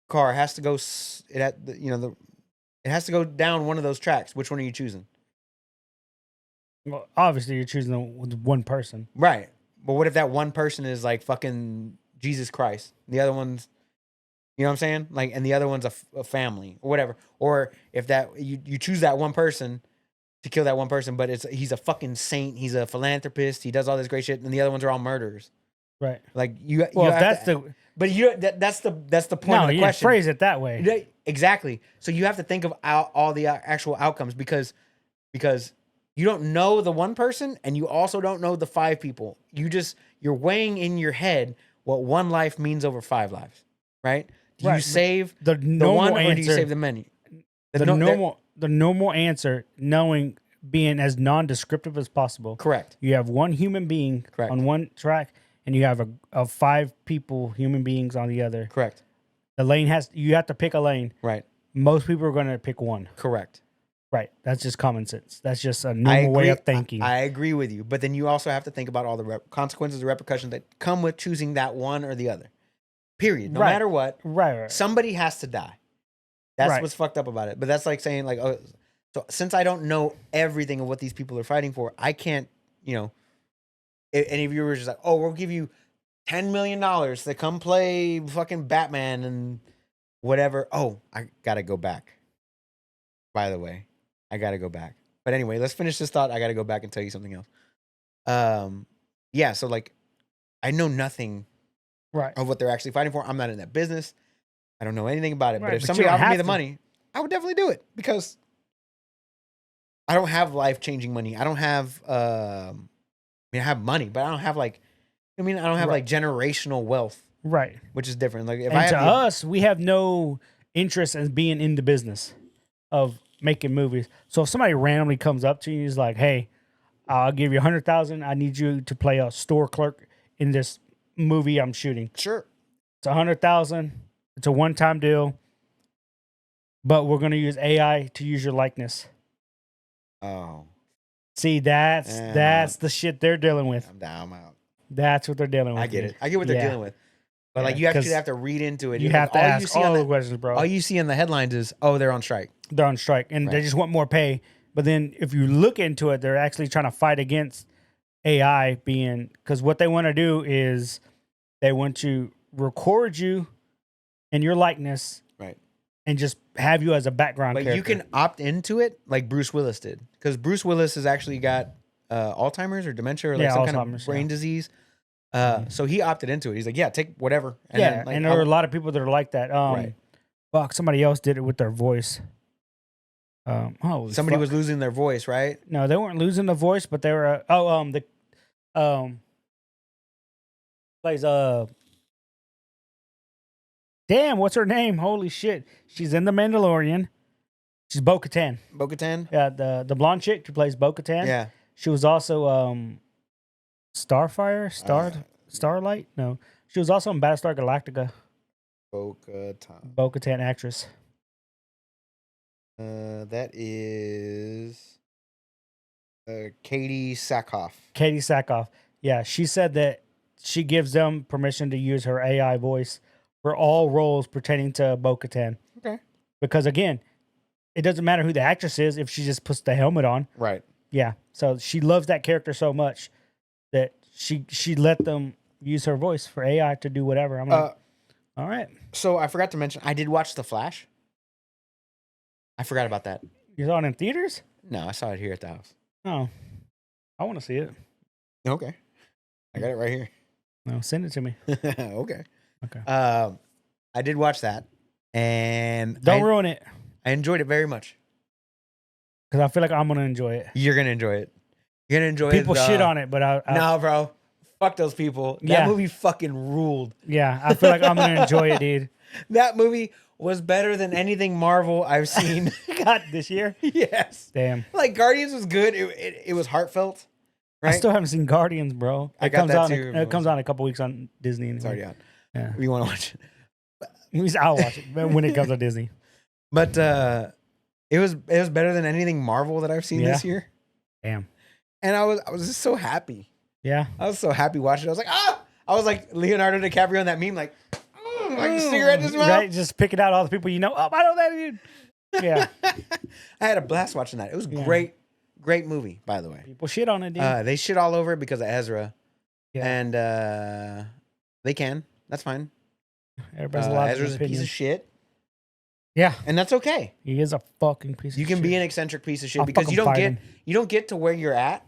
S2: car has to go. It has to go down one of those tracks. Which one are you choosing?
S1: Well, obviously you're choosing the one person,
S2: right? But what if that one person is like fucking Jesus Christ? The other one's, you know what I'm saying? Like, and the other one's a family or whatever. Or if that you choose that one person to kill that one person, but he's a fucking saint. He's a philanthropist. He does all this great shit, and the other ones are all murderers. Right. Like that's the point of the question.
S1: Phrase it that way.
S2: Exactly. So you have to think of all the actual outcomes because you don't know the one person and you also don't know the 5 people. You're weighing in your head what one life means over 5 lives, right? Do you save the one or do you save the many?
S1: The normal answer, knowing being as non-descriptive as possible.
S2: Correct.
S1: You have one human being on one track, and you have a 5 people, human beings on the other.
S2: Correct.
S1: The lane you have to pick a lane.
S2: Right.
S1: Most people are going to pick one.
S2: Correct.
S1: Right. That's just common sense. That's just a normal way of thinking.
S2: I agree with you. But then you also have to think about all the consequences, the repercussions that come with choosing that one or the other. Period. No matter what.
S1: Right.
S2: Somebody has to die. That's what's fucked up about it. But that's like saying, like, oh, so since I don't know everything of what these people are fighting for, I can't, any of you were just like, oh, we'll give you $10 million to come play fucking Batman and whatever. Oh, I got to go back. By the way, I got to go back. But anyway, let's finish this thought. I got to go back and tell you something else. Yeah, so like, I know nothing of what they're actually fighting for. I'm not in that business. I don't know anything about it. But if somebody offered me the money, I would definitely do it because I don't have life-changing money. I don't have, I have money, but I don't have like generational wealth.
S1: Right.
S2: Which is different. Like if
S1: us, we have no interest in being in the business of making movies. So if somebody randomly comes up to you and is like, hey, I'll give you $100,000. I need you to play a store clerk in this movie I'm shooting.
S2: Sure.
S1: It's $100,000. It's a one-time deal. But we're going to use AI to use your likeness.
S2: Oh.
S1: See, that's the shit they're dealing with.
S2: I'm down. I'm out.
S1: That's what they're dealing with.
S2: I get it. I get what they're dealing with. But like you actually have to read into it.
S1: You have to ask all the questions, bro.
S2: All you see in the headlines is, oh, they're on strike.
S1: They're on strike. And they just want more pay. But then if you look into it, they're actually trying to fight against AI being... Because what they want to do is they want to record you and your likeness.
S2: Right.
S1: And just have you as a background character.
S2: But you can opt into it like Bruce Willis did. Because Bruce Willis has actually got Alzheimer's or dementia or like some kind of brain disease. So he opted into it. He's like, yeah, take whatever. And then, like,
S1: and there are a lot of people that are like that. Fuck, somebody else did it with their voice.
S2: Somebody was losing their voice, right?
S1: No, they weren't losing the voice, but they were. Plays damn, what's her name? Holy shit, she's in The Mandalorian. She's Bo-Katan.
S2: Bo-Katan.
S1: Yeah, the blonde chick who plays Bo-Katan.
S2: Yeah,
S1: she was also Starlight. No, she was also in Battlestar Galactica. Bo-Katan actress.
S2: That is Katie Sackhoff.
S1: Katie Sackhoff. Yeah, she said that she gives them permission to use her AI voice for all roles pertaining to Bo-Katan.
S2: Okay.
S1: Because again, it doesn't matter who the actress is if she just puts the helmet on.
S2: Right.
S1: Yeah. So she loves that character so much that she let them use her voice for AI to do whatever. I'm like, all right.
S2: So I forgot to mention, I did watch The Flash. I forgot about that.
S1: You saw it in theaters?
S2: No, I saw it here at the house.
S1: Oh, I want to see it.
S2: Okay. I got it right here.
S1: No, send it to me.
S2: Okay.
S1: Okay.
S2: I did watch that, and
S1: don't ruin it.
S2: I enjoyed it very much
S1: because I feel like I'm gonna enjoy it.
S2: You're gonna enjoy it. You're gonna enjoy it.
S1: People shit on it, but
S2: no, bro. Fuck those people. That movie fucking ruled.
S1: Yeah, I feel like I'm gonna enjoy it, dude.
S2: That movie was better than anything Marvel I've seen.
S1: God, this year?
S2: Yes.
S1: Damn.
S2: Like Guardians was good. It was heartfelt. Right?
S1: I still haven't seen Guardians, bro.
S2: It comes out
S1: in a couple weeks on Disney. Anyway.
S2: It's already out.
S1: Yeah.
S2: You want to watch it?
S1: I'll watch it when it comes on Disney.
S2: But it was better than anything Marvel that I've seen this year.
S1: Damn.
S2: And I was just so happy.
S1: Yeah.
S2: I was so happy watching it. I was like, ah! I was like Leonardo DiCaprio in that meme, like a cigarette in his mouth.
S1: Right, just picking out all the people you know. Oh, I know that dude. Yeah.
S2: I had a blast watching that. It was great movie, by the way.
S1: People shit on it, dude.
S2: They shit all over it because of Ezra.
S1: Yeah.
S2: And they can. That's fine.
S1: Everybody's allowed
S2: Ezra's a piece of shit.
S1: Yeah.
S2: And that's okay.
S1: He is a fucking piece of shit.
S2: You can be an eccentric piece of shit because you don't get to where you're at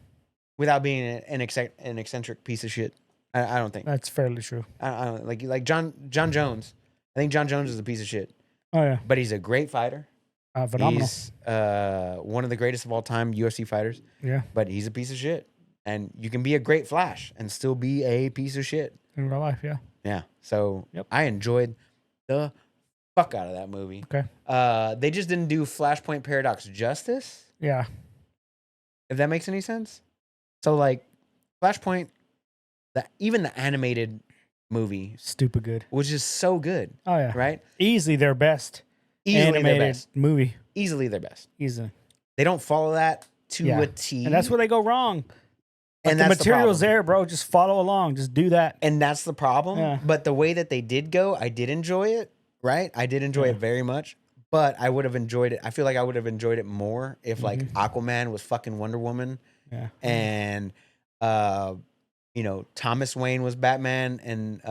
S2: without being an eccentric piece of shit. I don't think.
S1: That's fairly true.
S2: I don't like John Jones. I think John Jones is a piece of shit.
S1: Oh yeah.
S2: But he's a great fighter.
S1: Phenomenal.
S2: He's one of the greatest of all time UFC fighters.
S1: Yeah.
S2: But he's a piece of shit. And you can be a great Flash and still be a piece of shit.
S1: In real life, yeah.
S2: Yeah. So I enjoyed the fuck out of that movie.
S1: Okay.
S2: They just didn't do Flashpoint Paradox justice.
S1: Yeah.
S2: If that makes any sense. So like Flashpoint, even the animated movie
S1: Stupid good.
S2: was just so good.
S1: Oh yeah.
S2: Right?
S1: Easily their best
S2: Easily
S1: animated
S2: their best.
S1: movie.
S2: Easily their best.
S1: Easily.
S2: They don't follow that to a T.
S1: And that's where they go wrong. Like
S2: And
S1: the
S2: that's
S1: material's
S2: the problem.
S1: there, bro. Just follow along. Just do that.
S2: And that's the problem.
S1: Yeah.
S2: But the way that they did go, I did enjoy it. Right? I did enjoy it very much. But I would have enjoyed it. I feel like I would have enjoyed it more if like Aquaman was fucking Wonder Woman.
S1: Yeah.
S2: And you know, Thomas Wayne was Batman and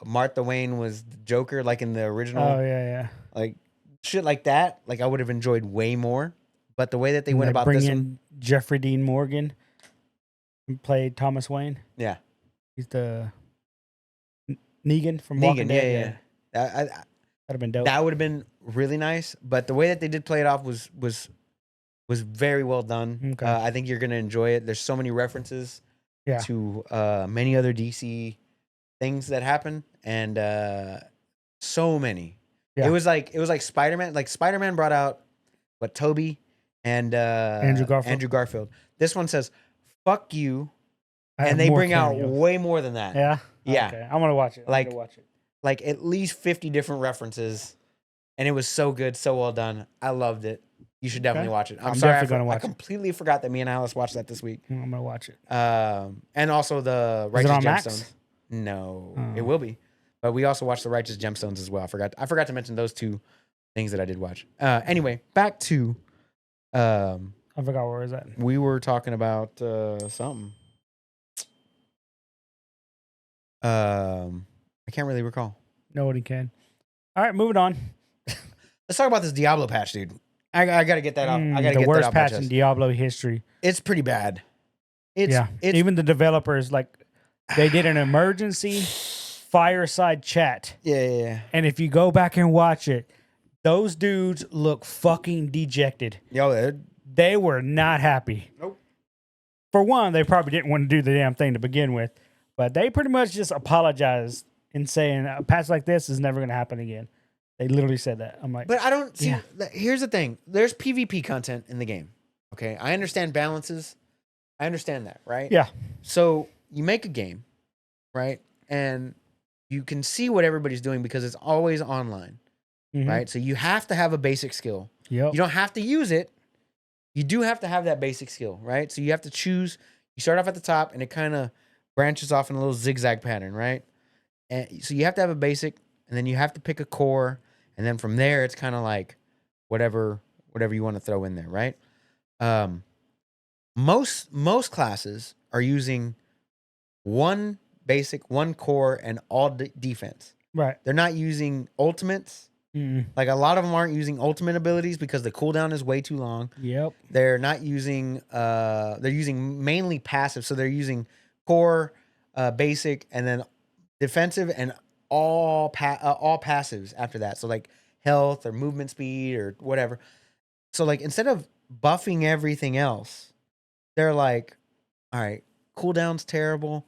S2: Martha Wayne was Joker, like in the original.
S1: Oh yeah.
S2: Like shit like that. Like I would have enjoyed way more. But the way that they went about
S1: bring
S2: this
S1: in
S2: one,
S1: Jeffrey Dean Morgan and played Thomas Wayne.
S2: yeah.
S1: He's the Negan from Walking Dead.
S2: Yeah.
S1: That'd have been dope.
S2: That would have been really nice. But the way that they did play it off was very well done.
S1: Okay.
S2: I think you're gonna enjoy it. There's so many references to many other DC things that happen, and so many.
S1: Yeah.
S2: It was like Spider-Man. Like Spider-Man brought out Toby and Andrew Garfield. This one says "fuck you," and they bring out way more than that.
S1: Yeah.
S2: Yeah.
S1: Okay. I'm gonna watch it.
S2: Like at least 50 different references, and it was so good, so well done. I loved it. You should definitely watch it. I'm sorry,
S1: definitely gonna watch
S2: I completely forgot that me and Alice watched that this week.
S1: I'm gonna watch it.
S2: And also the
S1: Is
S2: Righteous
S1: it on
S2: Gemstones.
S1: Max?
S2: No,
S1: Oh.
S2: it will be. But we also watched the Righteous Gemstones as well. I forgot to mention those two things that I did watch. Anyway, back to
S1: I forgot where was that.
S2: we were talking about something. I can't really recall.
S1: Nobody can. All right, moving on.
S2: Let's talk about this Diablo patch, dude. I gotta get that off. I gotta
S1: the
S2: get
S1: worst
S2: that off my
S1: patch in
S2: chest.
S1: Diablo history.
S2: It's pretty bad. It's
S1: Even the developers, like, they did an emergency fireside chat.
S2: yeah.
S1: And if you go back and watch it, those dudes look fucking dejected.
S2: Yo,
S1: They were not happy.
S2: Nope.
S1: For one, they probably didn't want to do the damn thing to begin with, but they pretty much just apologized in saying a patch like this is never going to happen again. They literally said that. I'm like,
S2: but I don't see.
S1: Yeah.
S2: Here's the thing: there's PvP content in the game. Okay, I understand balances. I understand that, right?
S1: yeah,
S2: So you make a game, right, and you can see what everybody's doing because it's always online, right? So you have to have a basic skill.
S1: Yep.
S2: You don't have to use it. You do have to have that basic skill, right? So you have to choose. You start off at the top, and it kind of branches off in a little zigzag pattern, right? And so you have to have a basic, and then you have to pick a core, and then from there it's kind of like whatever you want to throw in there, right? Most classes are using one basic, one core, and all defense.
S1: Right.
S2: They're not using ultimates. Like a lot of them aren't using ultimate abilities because the cooldown is way too long.
S1: Yep.
S2: They're not using. They're using mainly passive, so they're using core, basic, and then defensive, and all passives after that. So like health or movement speed or whatever. So like instead of buffing everything else, they're like, all right, cooldown's terrible.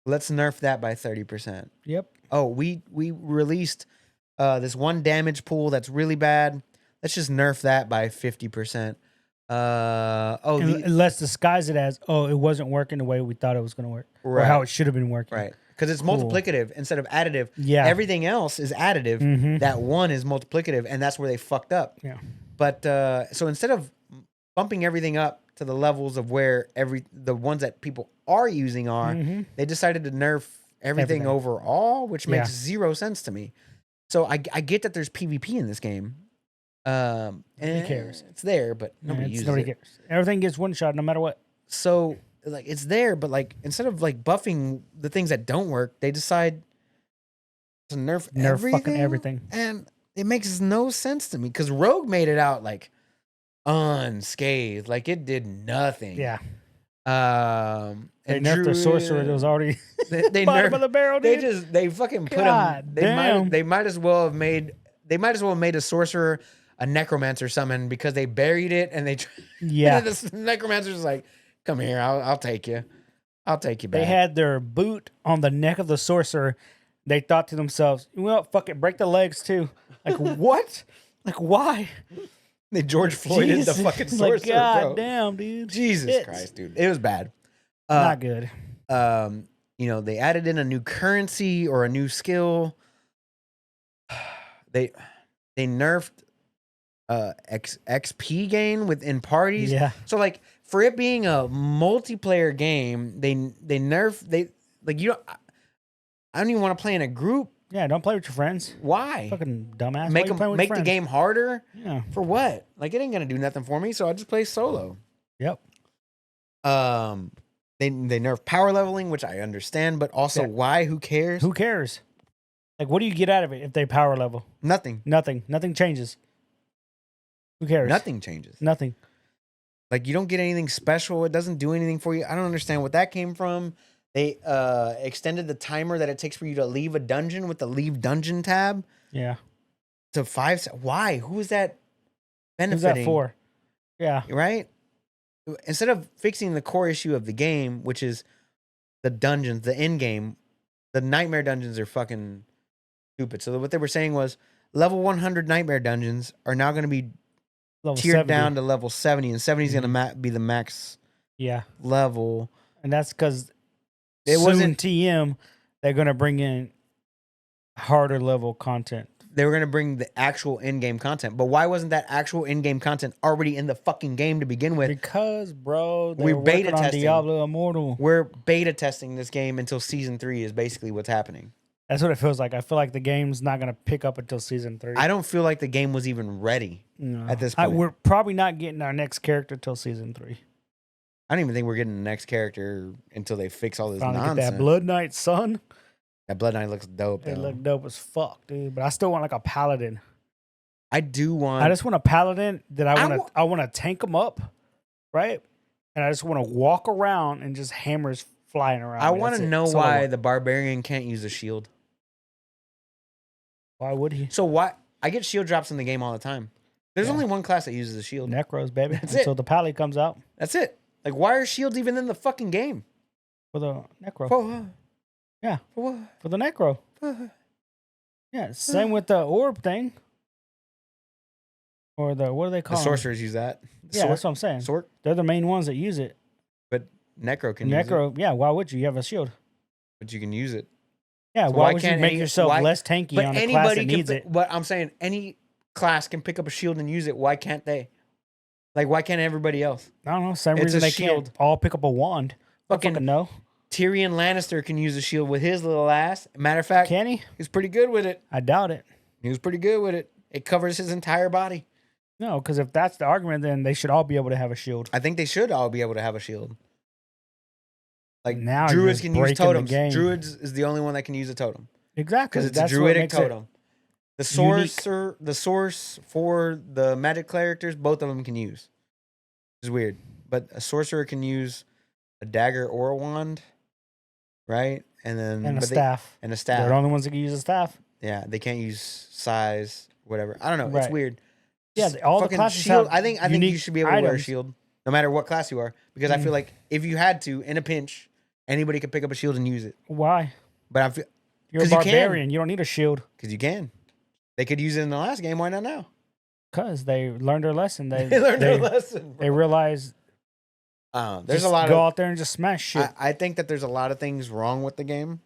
S2: Let's nerf that by 30%.
S1: Yep.
S2: Oh, we released this one damage pool that's really bad. Let's just nerf that by 50%.
S1: Let's disguise it as, it wasn't working the way we thought it was going to work, or
S2: Right.
S1: how it should have been working.
S2: Right. Because it's
S1: Cool.
S2: multiplicative instead of additive.
S1: Yeah.
S2: Everything else is additive.
S1: Mhm.
S2: That one is multiplicative, and that's where they fucked up.
S1: Yeah.
S2: But so instead of bumping everything up to the levels of where the ones that people are using are, they decided to nerf everything overall, which makes zero sense to me. So I get that there's PvP in this game. And
S1: cares.
S2: It's there, but nobody uses it.
S1: cares. Everything gets one shot no matter what.
S2: So like it's there, but like instead of like buffing the things that don't work, they decide to nerf
S1: fucking everything.
S2: And it makes no sense to me because Rogue made it out like unscathed, like it did nothing.
S1: Yeah.
S2: And
S1: They nerfed the sorcerer that was already
S2: they
S1: bottom
S2: nerfed
S1: of the barrel, dude.
S2: they fucking put
S1: God
S2: him.
S1: damn.
S2: They might as well have made a sorcerer a necromancer summon because they buried it and they
S1: Yeah.
S2: and then the necromancer's like, come here, I'll take you. I'll take you back.
S1: They had their boot on the neck of the sorcerer. They thought to themselves, well, fuck it, break the legs too. Like what? Like why?
S2: They George Floyded the fucking sorcerer,
S1: like, God
S2: bro.
S1: damn, dude.
S2: Jesus Christ, dude. It was bad.
S1: Not good.
S2: They added in a new currency or a new skill. They nerfed XP gain within parties.
S1: Yeah.
S2: So like for it being a multiplayer game, they nerfed I don't even want to play in a group.
S1: Yeah, don't play with your friends.
S2: Why?
S1: Fucking dumbass.
S2: Make
S1: Why you playing with your
S2: the
S1: friends?
S2: game harder?
S1: Yeah.
S2: For what? Like it ain't gonna do nothing for me, so I just play solo.
S1: Yep.
S2: They nerf power leveling, which I understand, but also why? Who cares?
S1: Who cares? Like, what do you get out of it if they power level?
S2: Nothing.
S1: Nothing changes. Who cares?
S2: Nothing changes.
S1: Nothing.
S2: Like you don't get anything special. It doesn't do anything for you. I don't understand what that came from. They extended the timer that it takes for you to leave a dungeon with the leave dungeon tab.
S1: Yeah.
S2: To 5. Why? Who is that benefiting?
S1: Who's that for? Yeah.
S2: Right? Instead of fixing the core issue of the game, which is the dungeons, the end game, the nightmare dungeons are fucking stupid. So what they were saying was level 100 nightmare dungeons are now going to be
S1: Level
S2: tiered
S1: 70.
S2: down to level 70, and 70 is going to be the max level.
S1: And that's because
S2: it wasn't
S1: TM. They're going to bring in harder level content.
S2: They were going to bring the actual in-game content. But why wasn't that actual in-game content already in the fucking game to begin with?
S1: Because, bro,
S2: we're beta
S1: on
S2: testing
S1: Diablo Immortal.
S2: We're beta testing this game until season 3 is basically what's happening.
S1: That's what it feels like. I feel like the game's not going to pick up until season 3.
S2: I don't feel like the game was even ready at this point.
S1: We're probably not getting our next character till season 3.
S2: I don't even think we're getting the next character until they fix all this
S1: Finally
S2: nonsense.
S1: Get that Blood Knight, son.
S2: That Blood Knight looks dope, though.
S1: It look dope as fuck, dude. But I still want like a paladin.
S2: I do want.
S1: I just want a paladin that I want to tank them up, right? And I just want to walk around and just hammers flying around.
S2: I want to know why the barbarian can't use a shield.
S1: Why would he?
S2: So why? I get shield drops in the game all the time. There's only one class that uses a shield.
S1: Necros, baby.
S2: That's
S1: Until
S2: it.
S1: the pally comes out.
S2: That's it. Like, why are shields even in the fucking game?
S1: For the Necro.
S2: For what?
S1: Yeah.
S2: For what?
S1: For the Necro. Yeah. Same with the orb thing. Or the, what do they call
S2: The sorcerers use that.
S1: Yeah, that's what I'm saying.
S2: Sword?
S1: They're the main ones that use it.
S2: But Necro can use it.
S1: Necro, yeah. Why would you? You have a shield.
S2: But you can use it.
S1: Yeah,
S2: So
S1: why would you make yourself less tanky
S2: but
S1: on a class
S2: anybody
S1: that
S2: can
S1: needs it?
S2: But I'm saying any class can pick up a shield and use it. Why can't they? Like, why can't everybody else?
S1: I don't know. Same
S2: It's
S1: reason
S2: a
S1: they
S2: shield.
S1: can't all pick up a wand.
S2: Fucking
S1: no.
S2: Tyrion Lannister can use a shield with his little ass. Matter of fact,
S1: Can he?
S2: he's pretty good with it.
S1: I doubt it.
S2: He was pretty good with it. It covers his entire body.
S1: No, because if that's the argument, then they should all be able to have a shield.
S2: I think they should all be able to have a shield. Like
S1: Now you're
S2: druids
S1: just
S2: can use
S1: breaking the
S2: totems.
S1: game.
S2: Druids is the only one that can use a totem
S1: Exactly.
S2: because it's a
S1: That's what
S2: druidic
S1: makes it
S2: totem. The sorcerer, the source for the magic characters, both of them can use. It's weird, but a sorcerer can use a dagger or a wand, right? And then
S1: And a staff.
S2: and a staff.
S1: They're the only ones that can use a staff.
S2: Yeah, they can't use size, whatever. I don't know.
S1: Right.
S2: It's weird.
S1: Yeah,
S2: Just
S1: all the
S2: fucking
S1: classes
S2: shield.
S1: have
S2: I think you
S1: unique
S2: should be able to wear a
S1: items.
S2: shield, no matter what class you are, because I feel like if you had to, in a pinch, anybody could pick up a shield and use it.
S1: Why?
S2: But I feel
S1: You're a
S2: 'cause you can.
S1: barbarian. You don't need a shield.
S2: because you can. They could use it in the last game. Why not now?
S1: Because they learned their lesson. They
S2: learned their lesson.
S1: They realized
S2: There's
S1: just
S2: a lot
S1: go
S2: of.
S1: out there and just smash shit.
S2: I think that there's a lot of things wrong with the game.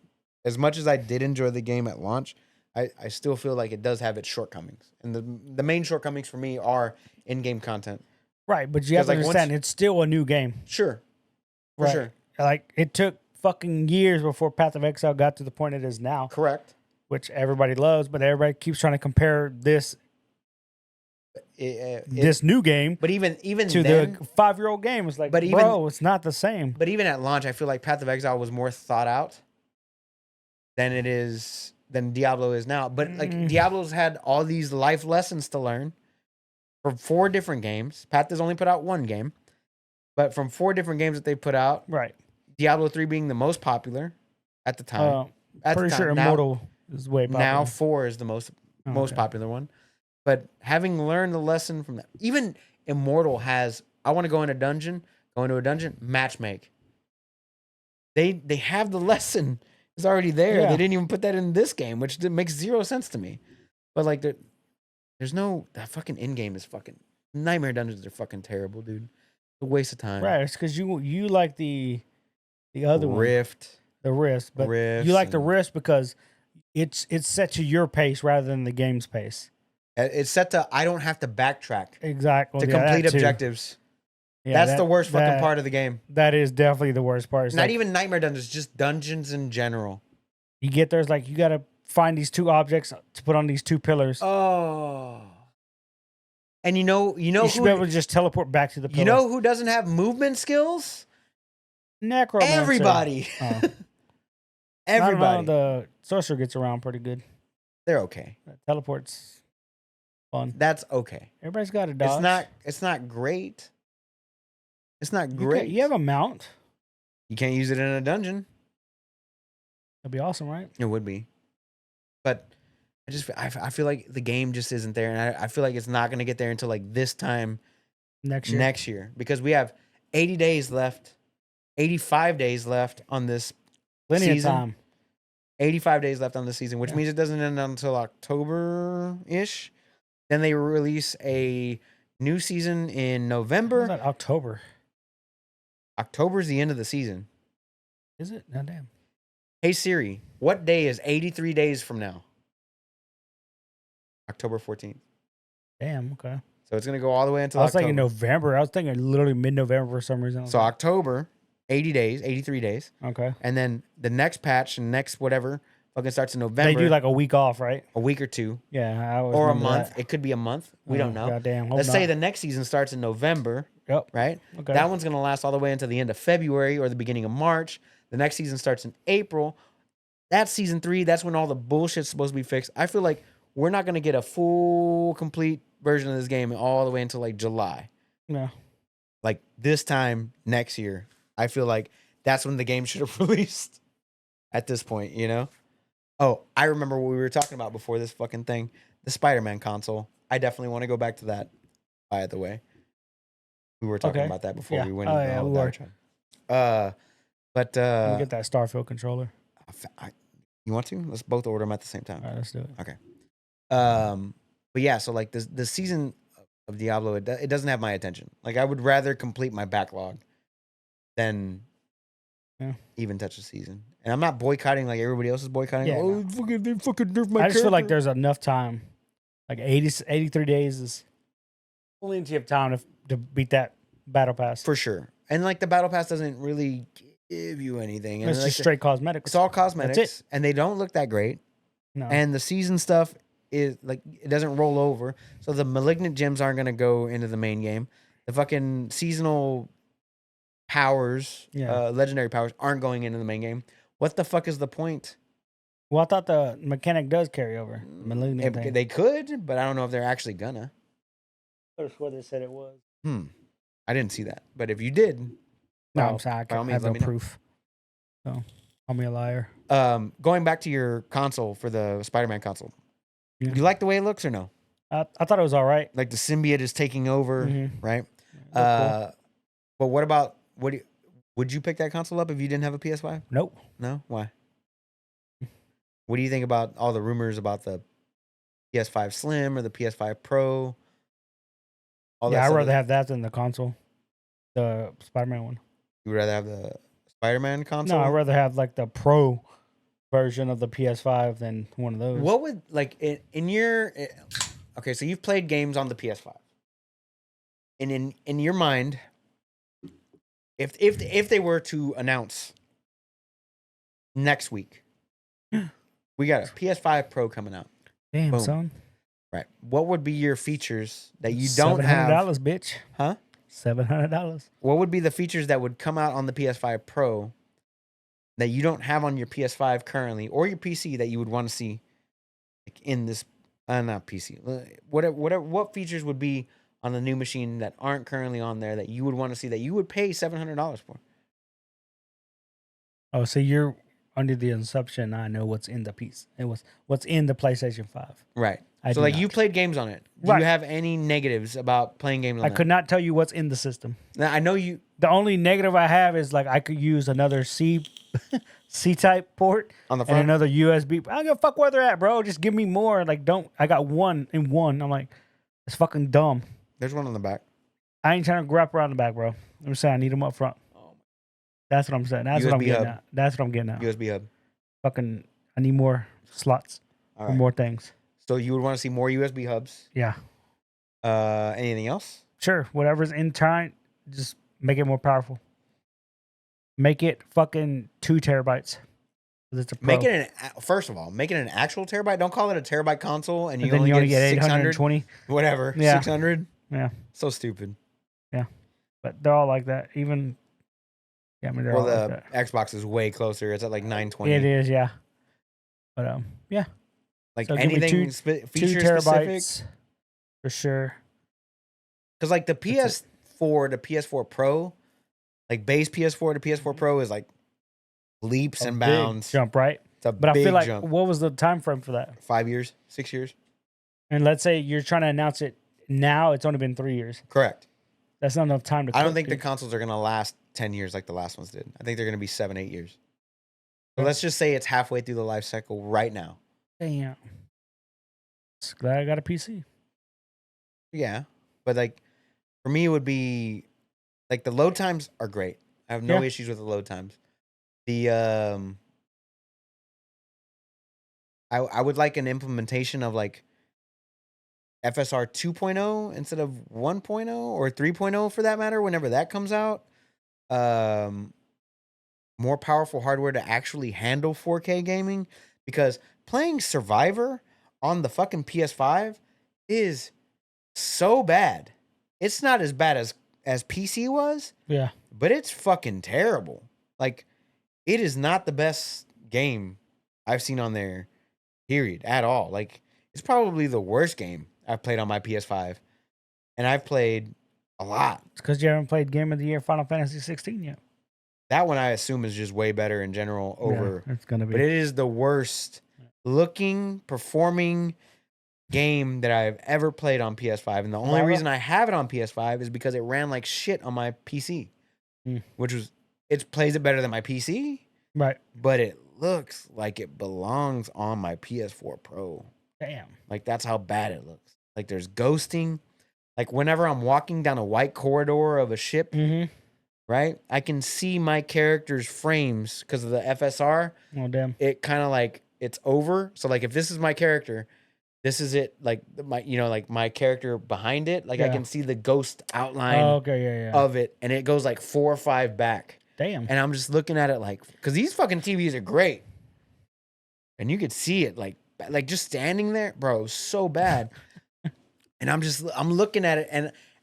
S2: As much as I did enjoy the game at launch, I still feel like it does have its shortcomings, and the main shortcomings for me are in-game content.
S1: Right, but you have to
S2: like,
S1: understand, it's still a new game.
S2: Sure, for
S1: Right.
S2: sure,
S1: Like, it took fucking years before Path of Exile got to the point it is now,
S2: correct.
S1: which everybody loves, but everybody keeps trying to compare this this new game
S2: But even
S1: to
S2: then,
S1: the 5-year-old game. It's like,
S2: But even-
S1: bro, it's not the same.
S2: but even at launch, I feel like Path of Exile was more thought out than Diablo is now. But like Diablo's had all these life lessons to learn from 4 different games. Path has only put out 1 game, but from 4 different games that they put out,
S1: Right.
S2: Diablo 3 being the most popular at the time. At the
S1: Pretty
S2: time.
S1: sure
S2: Now-
S1: Immortal is way popular.
S2: Now 4 is the most
S1: Okay.
S2: popular one. But having learned the lesson from that, even Immortal has, I want to go into a dungeon, matchmake. They have the lesson. It's already there.
S1: Yeah.
S2: They didn't even put that in this game, which makes 0 sense to me. But like that fucking end game is fucking Nightmare Dungeons are fucking terrible, dude. It's a waste of time.
S1: Right. It's because you like the other one,
S2: Rift,
S1: the Rift, but you like the Rift because it's set to your pace rather than the game's pace.
S2: It's set to I don't have to backtrack
S1: Exactly.
S2: to complete objectives. Yeah, that's the worst fucking part of the game.
S1: That is definitely the worst part. It's
S2: not even Nightmare Dungeons, just dungeons in general.
S1: You get there's like you gotta find these 2 objects to put on these 2 pillars.
S2: Oh. And you
S1: should be able to just teleport back to the pillar.
S2: You know who doesn't have movement skills?
S1: Necromancer.
S2: Everybody.
S1: Oh.
S2: Everybody.
S1: The sorcerer gets around pretty good.
S2: They're okay.
S1: Teleport's fun.
S2: That's okay.
S1: Everybody's got a dodge.
S2: It's not great. It's not great.
S1: You have a mount.
S2: You can't use it in a dungeon.
S1: That'd be awesome, right?
S2: It would be. But I feel like the game just isn't there, and I feel like it's not going to get there until like this time next year because we have 80 days left, 85 days left on this
S1: Plenty
S2: season.
S1: of time.
S2: 85 days left on the season, which means it doesn't end until October-ish. Then they release a new season in November.
S1: How's that October?
S2: October's the end of the season.
S1: Is it? No, damn.
S2: Hey Siri, what day is 83 days from now? October 14th.
S1: Damn, okay.
S2: So it's going to go all the way until October.
S1: I was thinking November. I was thinking literally mid-November for some reason.
S2: So October, 80 days, 83 days.
S1: Okay.
S2: And then the next patch and next whatever fucking starts in November.
S1: They do like a week off, right?
S2: A week or 2.
S1: Yeah.
S2: Or a month. That. It could be a month. We don't know.
S1: Goddamn.
S2: Let's say the next season starts in November.
S1: Yep.
S2: Right?
S1: Okay.
S2: That one's going to last all the way until the end of February or the beginning of March. The next season starts in April. That's season 3. That's when all the bullshit's supposed to be fixed. I feel like we're not going to get a full, complete version of this game all the way until like July.
S1: No.
S2: Like this time next year, I feel like that's when the game should have released at this point, you know? Oh, I remember what we were talking about before this fucking thing. The Spider-Man console. I definitely want to go back to that, by the way. We were talking about that before we went into all the But
S1: you get that Starfield controller.
S2: You want to? Let's both order them at the same time.
S1: All right, let's do it.
S2: Okay. But yeah, so like the season of Diablo, it doesn't have my attention. Like I would rather complete my backlog than even touch the season. And I'm not boycotting like everybody else is boycotting.
S1: Yeah,
S2: they fucking nerf my
S1: I just feel like there's enough time. Like 83 days is plenty of time to beat that battle pass.
S2: For sure. And like the battle pass doesn't really give you anything. And
S1: it's
S2: like
S1: just straight cosmetics.
S2: It's all cosmetics.
S1: That's it.
S2: And they don't look that great.
S1: No.
S2: And the season stuff is like it doesn't roll over. So the malignant gems aren't gonna go into the main game. The fucking seasonal powers, legendary powers, aren't going into the main game. What the fuck is the point?
S1: Well, I thought the mechanic does carry over. Malignant thing.
S2: They could, but I don't know if they're actually gonna.
S1: That's what they said it was.
S2: I didn't see that. But if you did,
S1: no, I'm sorry. I have no proof. So, call me a liar.
S2: Going back to your console for the Spider-Man console, do you like the way it looks or no?
S1: I thought it was all right.
S2: Like the symbiote is taking over, right?
S1: Cool.
S2: But what about would you pick that console up if you didn't have a PS5?
S1: Nope.
S2: No? Why? What do you think about all the rumors about the PS5 Slim or the PS5 Pro?
S1: I'd rather have that than the console. The Spider-Man one.
S2: You would rather have the Spider-Man console?
S1: No, I'd rather have like the Pro version of the PS5 than one of those.
S2: What would like in your okay? So you've played games on the PS5, and in your mind, if they were to announce next week, we got a PS5 Pro coming out.
S1: Damn,
S2: Boom.
S1: son.
S2: Right. What would be your features that you don't have?
S1: $700, bitch.
S2: Huh?
S1: $700.
S2: What would be the features that would come out on the PS5 Pro that you don't have on your PS5 currently or your PC that you would want to see like in this? Not PC. What features would be on the new machine that aren't currently on there that you would want to see that you would pay $700 for?
S1: Oh, so you're under the assumption I know what's in the piece. It was what's in the PlayStation 5.
S2: Right. So like you played games on it. Do you have any negatives about playing games on it?
S1: I could not tell you what's in the system.
S2: Now I know you.
S1: The only negative I have is like I could use another C C-type port
S2: On the
S1: and
S2: front?
S1: another USB. I don't give a fuck where they're at, bro. Just give me more. Like, don't. I got one in one. I'm like, it's fucking dumb.
S2: There's one on the back.
S1: I ain't trying to grab around the back, bro. I'm saying I need them up front. That's what I'm saying. That's what I'm
S2: USB
S1: getting
S2: hub.
S1: at. That's what I'm getting at.
S2: USB hub.
S1: Fucking, I need more slots
S2: All
S1: for
S2: right.
S1: more things.
S2: So you would want to see more USB hubs.
S1: Yeah.
S2: Anything else?
S1: Sure. Whatever's in time, just make it more powerful. Make it fucking 2 terabytes. 'Cause it's a pro.
S2: Make it first of all, make it an actual terabyte. Don't call it a terabyte console and
S1: And
S2: you
S1: then
S2: only,
S1: you only get
S2: 600,
S1: 820.
S2: whatever.
S1: Yeah.
S2: 600.
S1: Yeah.
S2: So stupid.
S1: But they're all like that. Even, yeah, I mean, they're
S2: Well,
S1: all
S2: the
S1: like that.
S2: Xbox is way closer. It's at like 920.
S1: It is, yeah. But, yeah.
S2: Like
S1: So give me
S2: anything
S1: 2
S2: feature
S1: terabytes
S2: specific.
S1: for sure.
S2: Because like the
S1: That's
S2: PS4 to PS4 Pro, like base PS4 to PS4 Pro is like leaps
S1: A
S2: and
S1: big
S2: bounds.
S1: jump, right?
S2: It's a
S1: But I
S2: big
S1: feel like,
S2: jump.
S1: what was the time frame for that?
S2: 5 years, 6 years.
S1: And let's say you're trying to announce it now. It's only been 3 years.
S2: Correct.
S1: That's not enough time to
S2: I don't
S1: cook,
S2: think the
S1: dude.
S2: consoles are going to last 10 years like the last ones did. I think they're going to be 7, 8 years. So
S1: Yeah.
S2: let's just say it's halfway through the life cycle right now.
S1: Damn. Just glad I got a PC.
S2: Yeah. But like for me, it would be like the load times are great. I have no
S1: Yeah.
S2: issues with the load times. The I would like an implementation of like FSR 2.0 instead of 1.0 or 3.0 for that matter, whenever that comes out. More powerful hardware to actually handle 4K gaming, because playing Survivor on the fucking PS5 is so bad. It's not as bad as PC was,
S1: Yeah.
S2: but it's fucking terrible. Like, it is not the best game I've seen on there, period, at all. Like, it's probably the worst game I've played on my PS5. And I've played a lot.
S1: It's because you haven't played Game of the Year Final Fantasy 16 yet.
S2: That one I assume is just way better in general over.
S1: Yeah, it's going to be.
S2: But it is the worst looking, performing game that I've ever played on PS5. And the only
S1: Wow.
S2: reason I have it on PS5 is because it ran like shit on my PC. Which was, it plays it better than my PC,
S1: Right.
S2: but it looks like it belongs on my PS4 Pro.
S1: Damn.
S2: Like, that's how bad it looks. Like, there's ghosting. Like, whenever I'm walking down a white corridor of a ship,
S1: Mm-hmm.
S2: right, I can see my character's frames because of the FSR.
S1: Oh, damn.
S2: It kind of like, it's over. So, like, if this is my character, this is it. Like, my, like my character behind it. Like, I
S1: Yeah.
S2: can see the ghost outline
S1: Oh, okay, yeah.
S2: of it. And it goes like 4 or 5 back.
S1: Damn.
S2: And I'm just looking at it like, because these fucking TVs are great. And you could see it like just standing there, bro, it was so bad. And I'm looking at it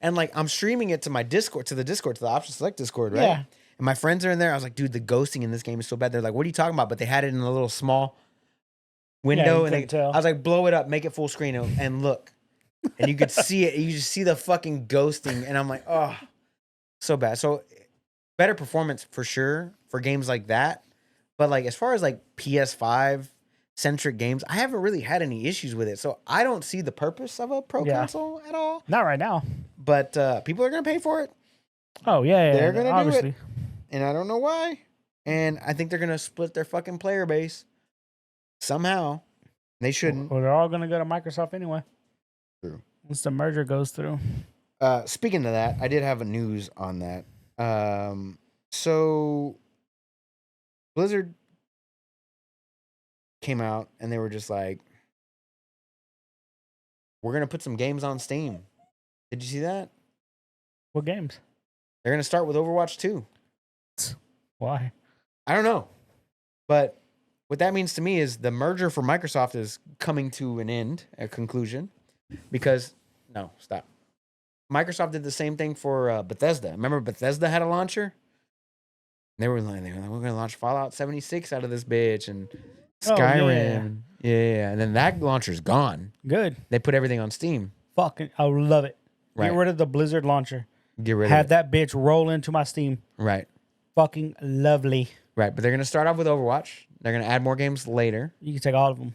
S2: and like I'm streaming it to my Discord, to the Option Select Discord, right?
S1: Yeah.
S2: And my friends are in there. I was like, dude, the ghosting in this game is so bad. They're like, what are you talking about? But they had it in a little small window.
S1: you
S2: And
S1: couldn't tell.
S2: I was like, blow it up, make it full screen and look. And you could see it. You just see the fucking ghosting. And I'm like, oh, so bad. So better performance for sure for games like that. But like as far as like PS5 centric games, I haven't really had any issues with it. So I don't see the purpose of a pro console at all.
S1: Not right now.
S2: But people are going to pay for it.
S1: Oh, yeah.
S2: They're gonna do it.
S1: obviously.
S2: And I don't know why. And I think they're going to split their fucking player base somehow. They shouldn't.
S1: Well, they're all going to go to Microsoft anyway.
S2: True.
S1: Once the merger goes through.
S2: Speaking of that, I did have a news on that. So Blizzard came out and they were just like, we're going to put some games on Steam. Did you see that?
S1: What games?
S2: They're going to start with Overwatch 2.
S1: Why?
S2: I don't know. But what that means to me is the merger for Microsoft is coming to an end, a conclusion. Because, no, stop. Microsoft did the same thing for Bethesda. Remember Bethesda had a launcher? They were like, we're going to launch Fallout 76 out of this bitch and Skyrim. Yeah. And then that launcher's gone.
S1: Good.
S2: They put everything on Steam.
S1: Fucking, I love it.
S2: Right.
S1: Get rid of the Blizzard launcher.
S2: Get rid
S1: Have
S2: of it.
S1: that bitch roll into my Steam.
S2: Right.
S1: Fucking lovely.
S2: Right. But they're going to start off with Overwatch. They're going to add more games later.
S1: You can take all of them.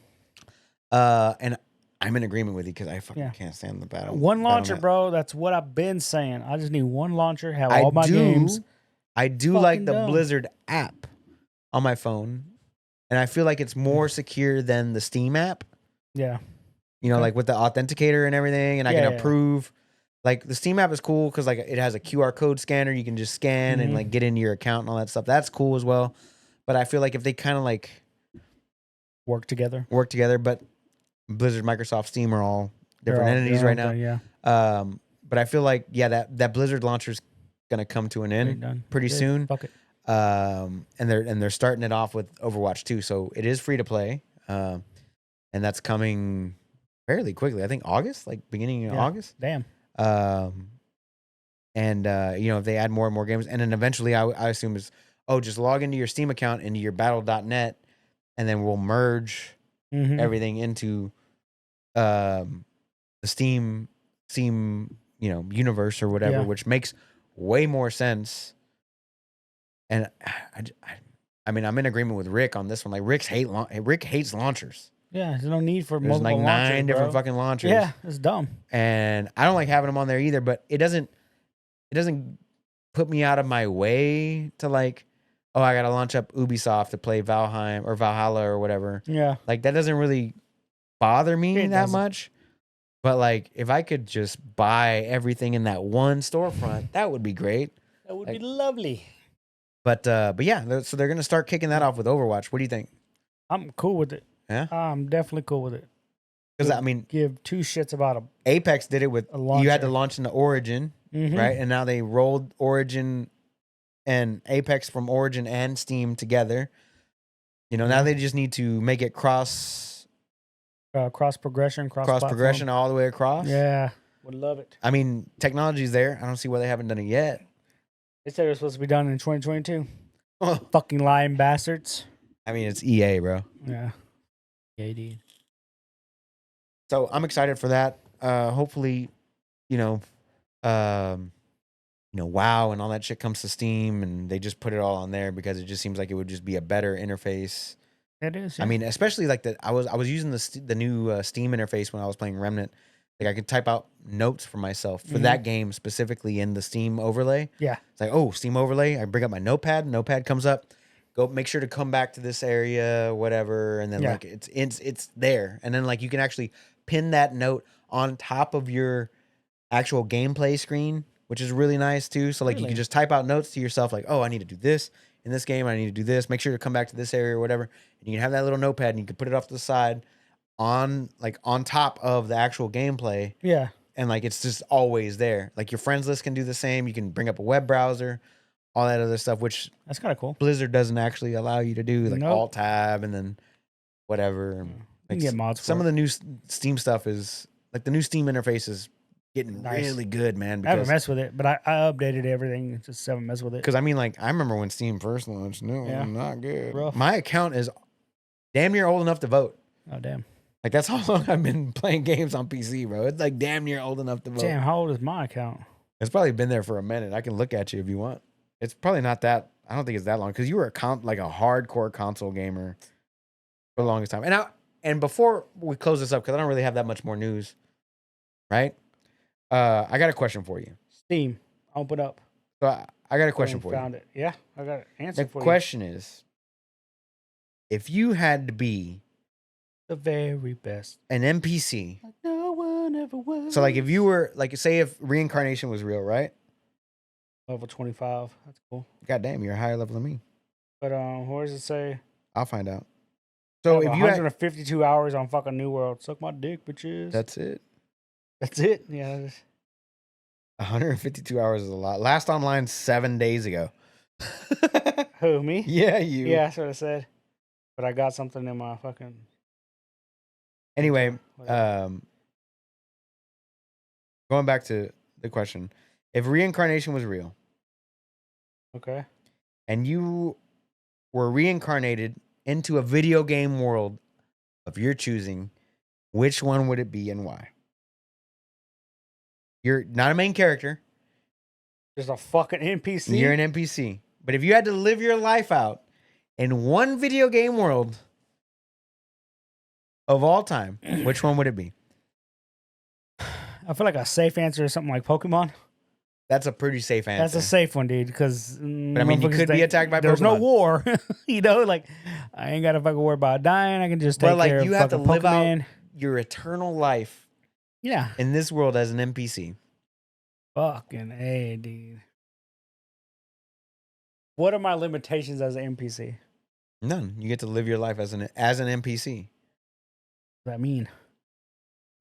S2: And I'm in agreement with you because I fucking can't stand the battle.
S1: One launcher,
S2: Battle.net.
S1: bro. That's what I've been saying. I just need one launcher, have all my games.
S2: I do
S1: Fucking
S2: like the
S1: dumb.
S2: Blizzard app. on my phone, and I feel like it's more secure than the Steam app.
S1: Yeah.
S2: You know,
S1: Okay.
S2: like with the authenticator and everything, and I
S1: Yeah,
S2: can
S1: yeah.
S2: approve. Like the Steam app is cool because like it has a QR code scanner. You can just scan and
S1: Mhm.
S2: like get into your account and all that stuff. That's cool as well. But I feel like if they kind of like
S1: Work together.
S2: work together, but Blizzard, Microsoft, Steam are all
S1: They're
S2: different
S1: all
S2: entities
S1: their
S2: right
S1: own
S2: now.
S1: thing, yeah.
S2: But I feel like that Blizzard launcher's gonna come to an
S1: They're
S2: end
S1: done.
S2: pretty
S1: Yeah,
S2: soon.
S1: Fuck it.
S2: And they're starting it off with Overwatch 2, so it is free to play. And that's coming fairly quickly. I think August, like beginning of
S1: Yeah.
S2: August.
S1: Damn.
S2: And you know, if they add more and more games, and then eventually I assume is just log into your Steam account into your battle.net, and then we'll merge
S1: Mhm.
S2: everything into the Steam universe or whatever,
S1: Yeah.
S2: which makes way more sense. And I mean, I'm in agreement with Rick on this one. Like Rick hates launchers.
S1: Yeah, there's no need for
S2: There's
S1: multiple
S2: like
S1: launchers,
S2: 9
S1: bro.
S2: different fucking launchers.
S1: Yeah, it's dumb.
S2: And I don't like having them on there either, but it doesn't put me out of my way to like, oh, I gotta launch up Ubisoft to play Valheim or Valhalla or whatever.
S1: Yeah.
S2: Like that doesn't really bother me
S1: It
S2: that
S1: doesn't.
S2: much. But like if I could just buy everything in that one storefront, that would be great.
S1: That would
S2: Like-
S1: be lovely.
S2: But yeah, so they're gonna start kicking that off with Overwatch. What do you think?
S1: I'm cool with it.
S2: Yeah?
S1: I'm definitely cool with it.
S2: Because I mean,
S1: Give two shits about them.
S2: Apex did it with
S1: A
S2: you had to
S1: launcher.
S2: launch into Origin,
S1: Mhm.
S2: right? And now they rolled Origin and Apex from Origin and Steam together. You know, now
S1: Yeah.
S2: they just need to make it cross
S1: Cross progression, cross
S2: progression all the way across.
S1: Yeah, would love it.
S2: I mean, technology's there. I don't see why they haven't done it yet.
S1: They said it was supposed to be done in 2022. Fucking lying bastards.
S2: I mean, it's EA, bro.
S1: Yeah. Yeah, dude.
S2: So I'm excited for that. Hopefully, you know, WoW and all that shit comes to Steam, and they just put it all on there because it just seems like it would just be a better interface.
S1: It is.
S2: I
S1: Yeah.
S2: mean, especially like I was using the new Steam interface when I was playing Remnant. Like I could type out notes for myself for that game specifically in the Steam overlay.
S1: Yeah.
S2: It's like, oh, Steam overlay. I bring up my notepad. Notepad comes up. Go make sure to come back to this area, whatever, and then
S1: Yeah.
S2: like it's there, and then like you can actually pin that note on top of your actual gameplay screen, which is really nice too. So like you
S1: Really?
S2: can just type out notes to yourself, like, oh, I need to do this in this game. I need to do this. Make sure to come back to this area or whatever. And you can have that little notepad, and you can put it off to the side, on top of the actual gameplay,
S1: Yeah.
S2: and like it's just always there. Like your friends list can do the same. You can bring up a web browser, all that other stuff, which
S1: That's kind of cool.
S2: Blizzard doesn't actually allow you to do, like
S1: Nope.
S2: Alt Tab and then whatever.
S1: You
S2: Like,
S1: can get mods for
S2: some
S1: it.
S2: of the new Steam stuff is like the new Steam interface is getting
S1: Nice.
S2: really good, man.
S1: I haven't
S2: Because
S1: messed with it, but I updated everything. Just haven't messed with it.
S2: I mean, like I remember when Steam first launched. No,
S1: Yeah.
S2: not good.
S1: Rough.
S2: My account is damn near old enough to vote.
S1: Oh, damn.
S2: Like that's how long I've been playing games on PC, bro. It's like damn near old enough to vote.
S1: Damn, how old is my account?
S2: It's probably been there for a minute. I can look at you if you want. It's probably not that. I don't think it's that long because you were like a hardcore console gamer for the longest time. And before we close this up, because I don't really have that much more news, right? I got a question for you.
S1: Steam. Open up.
S2: So I got a question
S1: Boom,
S2: for you.
S1: Found it. Yeah, I got an answer
S2: The
S1: for
S2: question is, if you had to be
S1: you. The very best.
S2: an NPC,
S1: Like no one ever was.
S2: so like if you were like, say if reincarnation was real, right?
S1: level 25. That's cool.
S2: God damn, you're a higher level than me.
S1: But where does it say?
S2: I'll find out. So if you had,
S1: 152 hours on fucking New World. Suck my dick, bitches.
S2: that's it.
S1: That's it. Yeah. that's-
S2: 152 hours is a lot. Last online 7 days ago.
S1: Who, me?
S2: Yeah, you.
S1: Yeah, that's what I said. But I got something in my fucking.
S2: Anyway,
S1: whatever.
S2: going back to the question, if reincarnation was real
S1: Okay.
S2: and you were reincarnated into a video game world of your choosing, which one would it be and why? You're not a main character.
S1: Just a fucking NPC.
S2: You're an NPC. But if you had to live your life out in one video game world of all time, which one would it be?
S1: I feel like a safe answer is something like Pokemon.
S2: That's a pretty safe answer.
S1: That's a safe one, dude. Because
S2: But I mean, you could be attacked by
S1: there's no
S2: Pokemon.
S1: war. You know, like I ain't got to fucking worry about dying. I can just take
S2: But like
S1: care
S2: you
S1: of
S2: have to
S1: fucking
S2: live
S1: Pokemon.
S2: out your eternal life
S1: Yeah.
S2: in this world as an NPC.
S1: Fucking A, dude. What are my limitations as an NPC?
S2: None. You get to live your life as an NPC.
S1: What does that mean?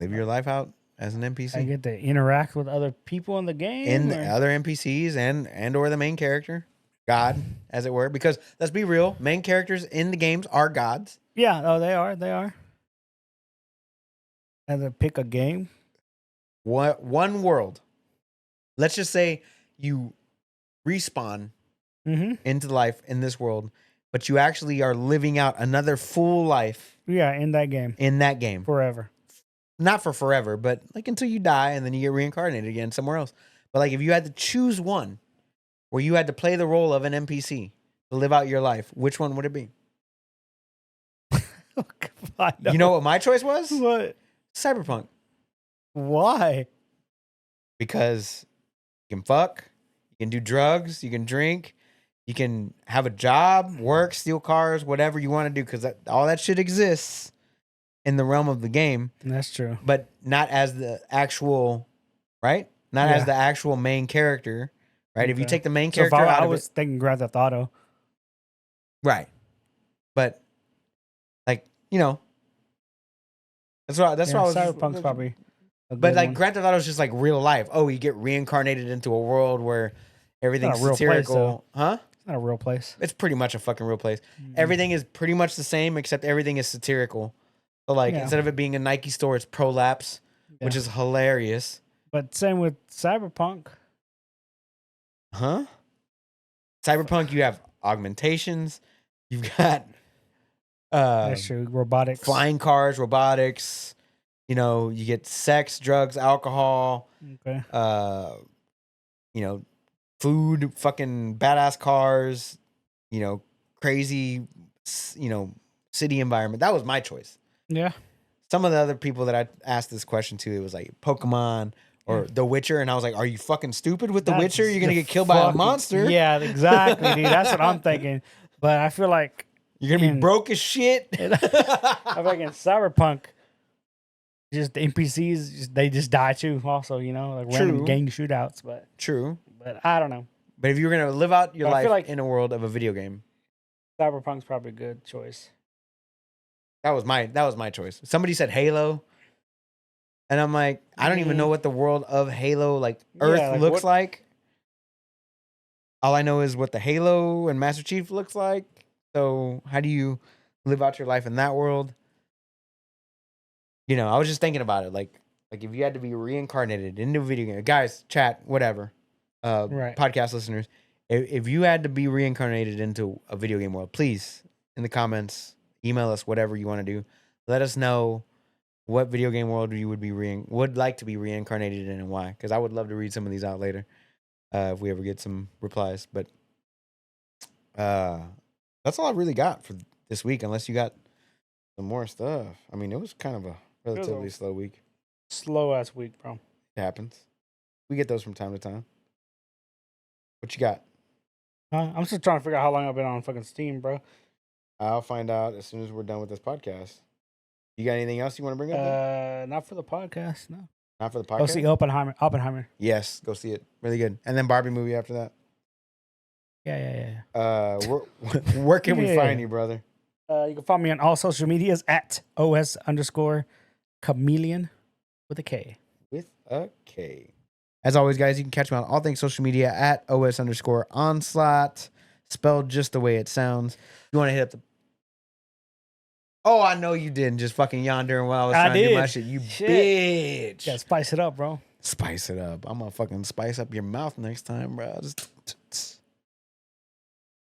S2: Live your life out as an
S1: I
S2: NPC.
S1: get to interact with other people in the game?
S2: In
S1: or-
S2: other NPCs and or the main character. God, as it were. Because let's be real, main characters in the games are gods.
S1: Yeah, oh, they are. They are. I have to pick a game.
S2: One world. Let's just say you respawn
S1: Mm-hmm.
S2: into life in this world, but you actually are living out another full life
S1: Yeah, in that game.
S2: in that game.
S1: Forever.
S2: Not for forever, but like until you die and then you get reincarnated again somewhere else. But like if you had to choose one where you had to play the role of an NPC to live out your life, which one would it be?
S1: Oh, God, no.
S2: You know what my choice was?
S1: What?
S2: Cyberpunk.
S1: Why?
S2: Because you can fuck, you can do drugs, you can drink, you can have a job, work, steal cars, whatever you want to do, because all that shit exists in the realm of the game,
S1: That's true.
S2: but not as the actual, right? Not as
S1: Yeah.
S2: the actual main character, right? If you
S1: Okay.
S2: take the main
S1: So if
S2: character out
S1: I
S2: of
S1: was
S2: it,
S1: thinking Grand Theft Auto.
S2: right? But like that's what
S1: Yeah,
S2: I was.
S1: Cyberpunk's probably a
S2: But
S1: good
S2: like
S1: one.
S2: Grand Theft Auto is just like real life. Oh, you get reincarnated into a world where everything's
S1: Not a real place,
S2: satirical, huh?
S1: It's not a real place.
S2: It's pretty much a fucking real place.
S1: Mm.
S2: Everything is pretty much the same except everything is satirical. So like
S1: Yeah.
S2: instead of it being a Nike store, it's Prolapse, which
S1: Yeah.
S2: is hilarious.
S1: But same with Cyberpunk.
S2: Huh? Cyberpunk, you have augmentations. You've got
S1: That's true. Robotics.
S2: flying cars, robotics. You get sex, drugs, alcohol.
S1: Okay.
S2: Food, fucking badass cars. Crazy. City environment. That was my choice.
S1: Yeah.
S2: Some of the other people that I asked this question to, it was like Pokemon or The Witcher, and I was like, "Are you fucking stupid with The
S1: That's
S2: Witcher? You're gonna
S1: the
S2: get killed by a
S1: fucking-
S2: monster.
S1: Yeah, exactly, dude. That's what I'm thinking. But I feel like
S2: You're gonna be
S1: in-
S2: broke as shit."
S1: I feel like in Cyberpunk, just the NPCs, they just die too. Also, like
S2: True.
S1: random gang shootouts. But
S2: True,
S1: I don't know.
S2: but if you were gonna live out your
S1: But I feel
S2: life
S1: like-
S2: in a world of a video game,
S1: Cyberpunk's probably a good choice.
S2: that was my choice. Somebody said Halo, and I'm like, I don't even know what the world of Halo Earth
S1: like
S2: looks
S1: what-
S2: like. All I know is what the Halo and Master Chief looks like. So how do you live out your life in that world? I was just thinking about it, like if you had to be reincarnated into a video game, guys, chat, whatever,
S1: Right.
S2: podcast listeners, if you had to be reincarnated into a video game world, please in the comments, email us whatever you want to do. Let us know what video game world you would like to be reincarnated in and why, because I would love to read some of these out later if we ever get some replies. But that's all I really got for this week, unless you got some more stuff. I mean, it was kind of a relatively slow week.
S1: Slow ass week, bro.
S2: It happens. We get those from time to time. What you got?
S1: I'm still trying to figure out how long I've been on fucking Steam, bro.
S2: I'll find out as soon as we're done with this podcast. You got anything else you want to bring up?
S1: Not for the podcast, no.
S2: Not for the
S1: Go
S2: podcast?
S1: see Oppenheimer.
S2: Yes, go see it. Really good. And then Barbie movie after that.
S1: Yeah.
S2: Where can we
S1: Yeah.
S2: find you, brother?
S1: You can follow me on all social medias at OS_chameleon with a K.
S2: With a K. As always, guys, you can catch me on all things social media at OS_onslaught, spelled just the way it sounds. You want to hit up the... Oh, I know you didn't just fucking yawn during while I was trying to do my shit. You bitch.
S1: Gotta spice it up, bro.
S2: Spice it up. I'm gonna fucking spice up your mouth next time, bro.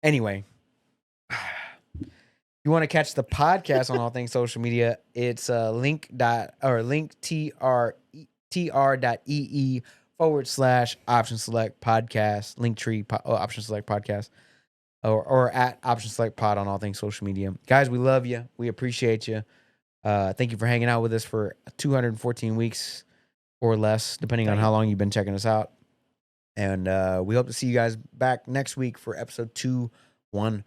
S2: Anyway, you want to catch the podcast on all things social media? It's linktr.ee /option select podcast, option select podcast, or at option select pod on all things social media. Guys, we love you. We appreciate you. Thank you for hanging out with us for 214 weeks or less, depending on how long you've been checking us out. And we hope to see you guys back next week for episode 215.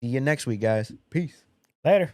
S2: See you next week, guys. Peace.
S1: Later.